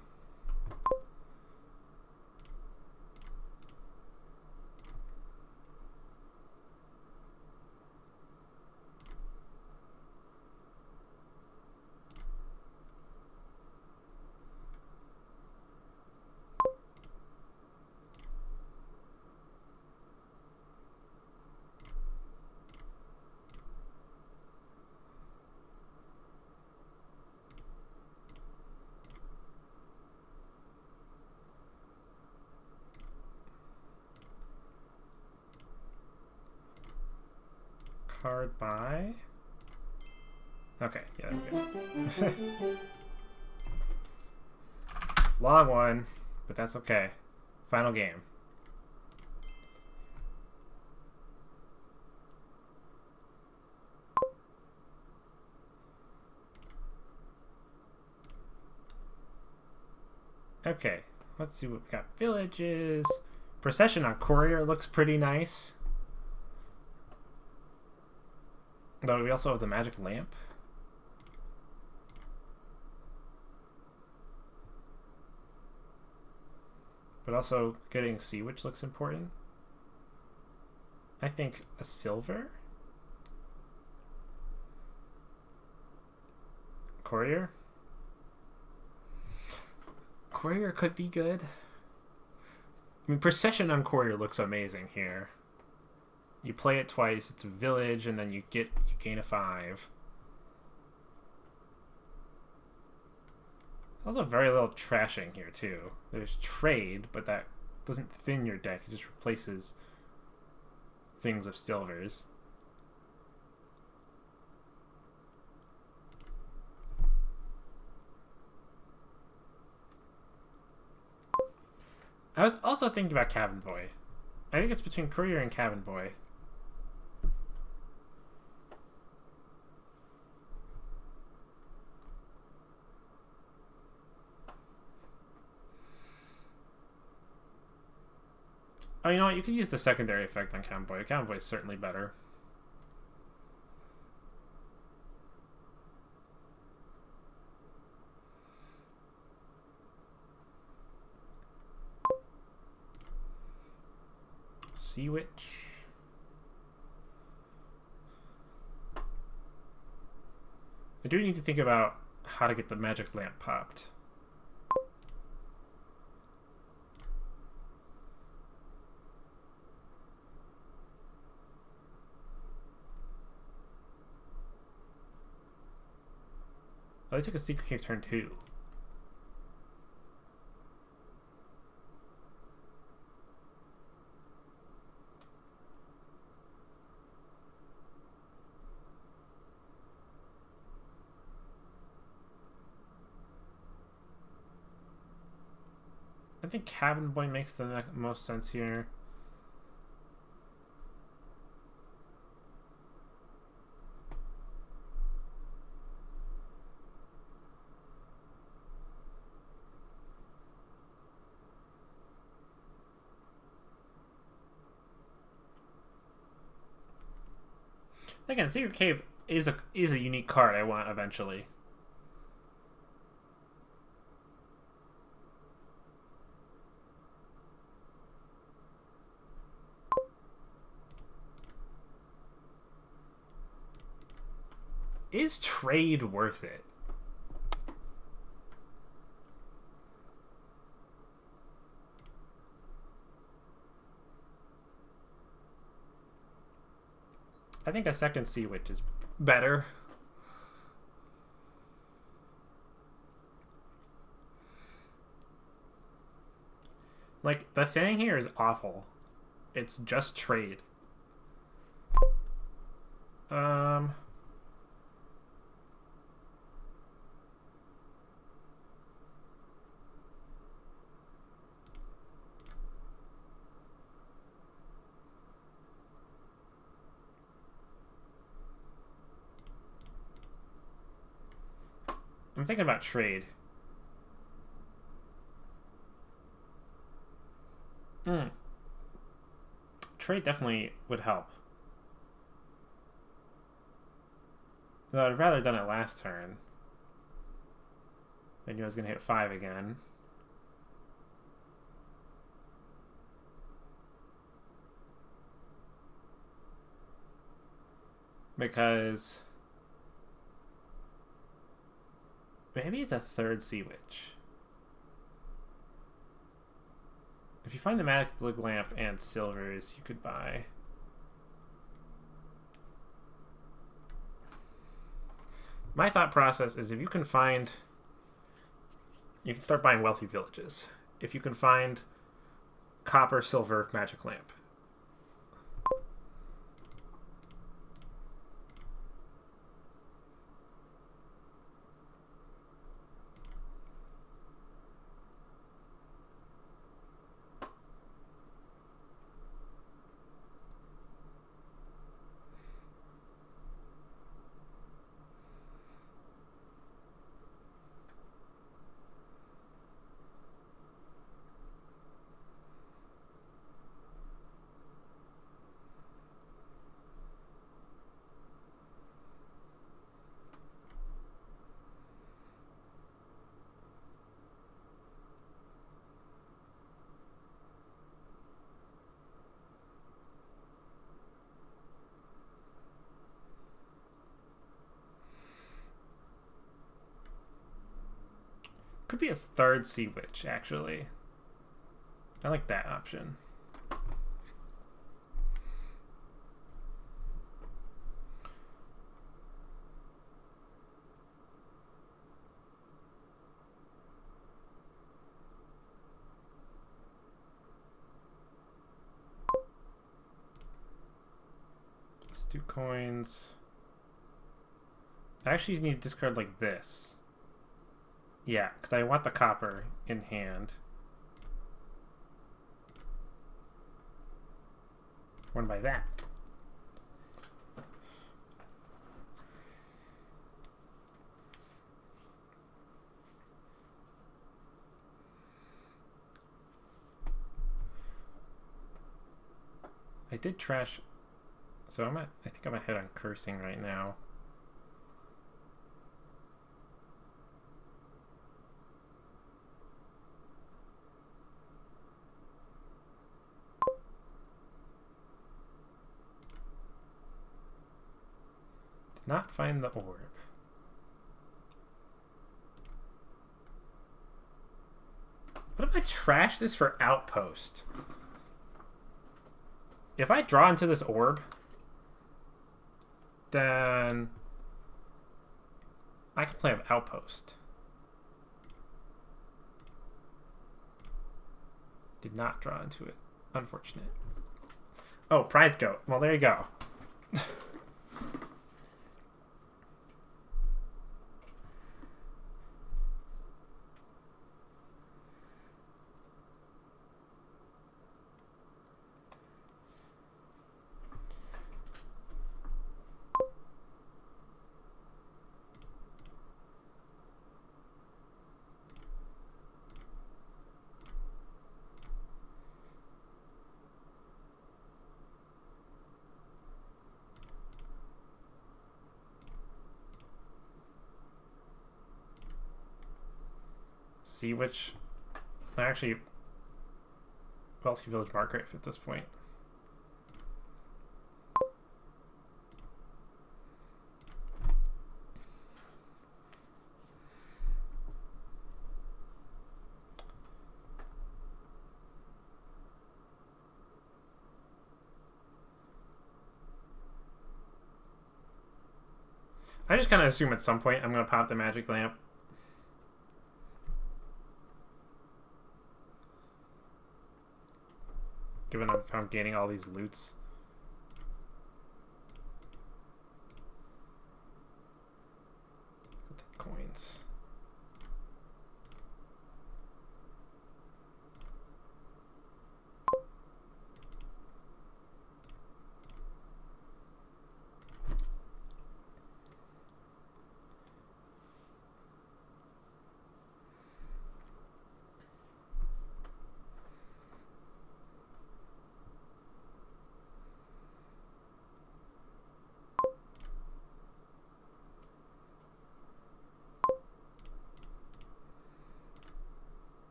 Card by. Okay, yeah, there we go. Long one, but that's okay. Final game. Okay, let's see what we got. Villages. Procession on Courier looks pretty nice. Though we also have the Magic Lamp. But also getting Sea Witch looks important. I think a silver. Courier? Courier could be good. I mean, Procession on Courier looks amazing here. You play it twice, it's a village, and then you gain a 5. There's also very little trashing here, too. There's trade, but that doesn't thin your deck, it just replaces things with silvers. I was also thinking about Cabin Boy. I think it's between Courier and Cabin Boy. Oh, you know what? You could use the secondary effect on Cabin Boy. Cabin Boy is certainly better. Sea Witch. I do need to think about how to get the magic lamp popped. Oh, they took a Secret Cave turn 2. I think Cabin Boy makes the most sense here. Again, Secret Cave is a unique card I want eventually. Is trade worth it? I think a second Sea Witch is better. Like, the thing here is awful. It's just trade. I'm thinking about trade. Trade definitely would help. Though I'd rather done it last turn. I knew I was going to hit 5 again. Because maybe it's a third Sea Witch. If you find the magic lamp and silvers, you could buy. My thought process is if you can find, you can start buying wealthy villages. If you can find copper, silver, magic lamp. Could be a third Sea Witch, actually. I like that option. Let's do coins. I actually need to discard like this. Yeah, because I want the copper in hand. What by that? I did trash, so I think I'm ahead on cursing right now. Not find the orb. What if I trash this for outpost? If I draw into this orb, then I can play an outpost. Did not draw into it. Unfortunate. Oh, prize goat. Well, there you go. Sea Witch. Actually, Wealthy Village Market at this point. I just kind of assume at some point I'm going to pop the magic lamp. Given I'm gaining all these loots. The coins.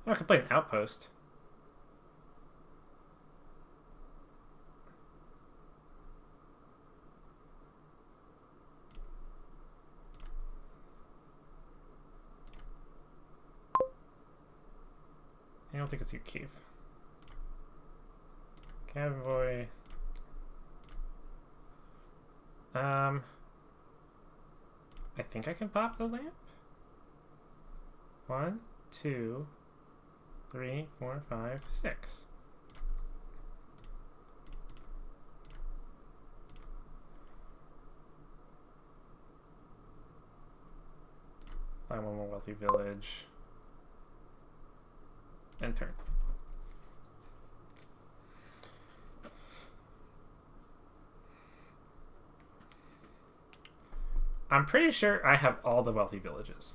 I can play an outpost. I don't think it's your cave. Convoy. I think I can pop the lamp. 1, 2, 3, 4, 5, 6. Find one more Wealthy Village. And turn. I'm pretty sure I have all the Wealthy Villages.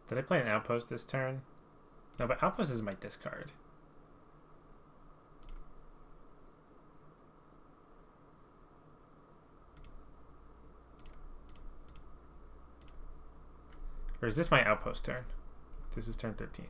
Did I play an outpost this turn? No, but outpost is my discard. Or is this my outpost turn? This is turn 13.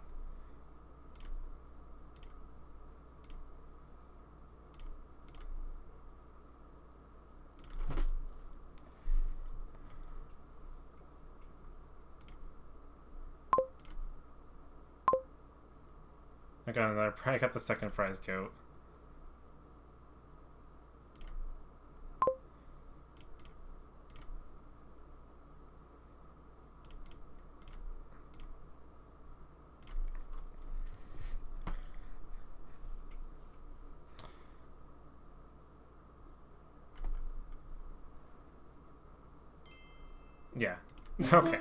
I got another. I got the second prize goat. Yeah. Okay.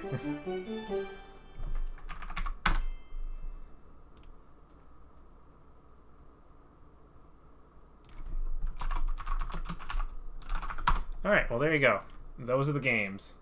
Alright, well there you go. Those are the games.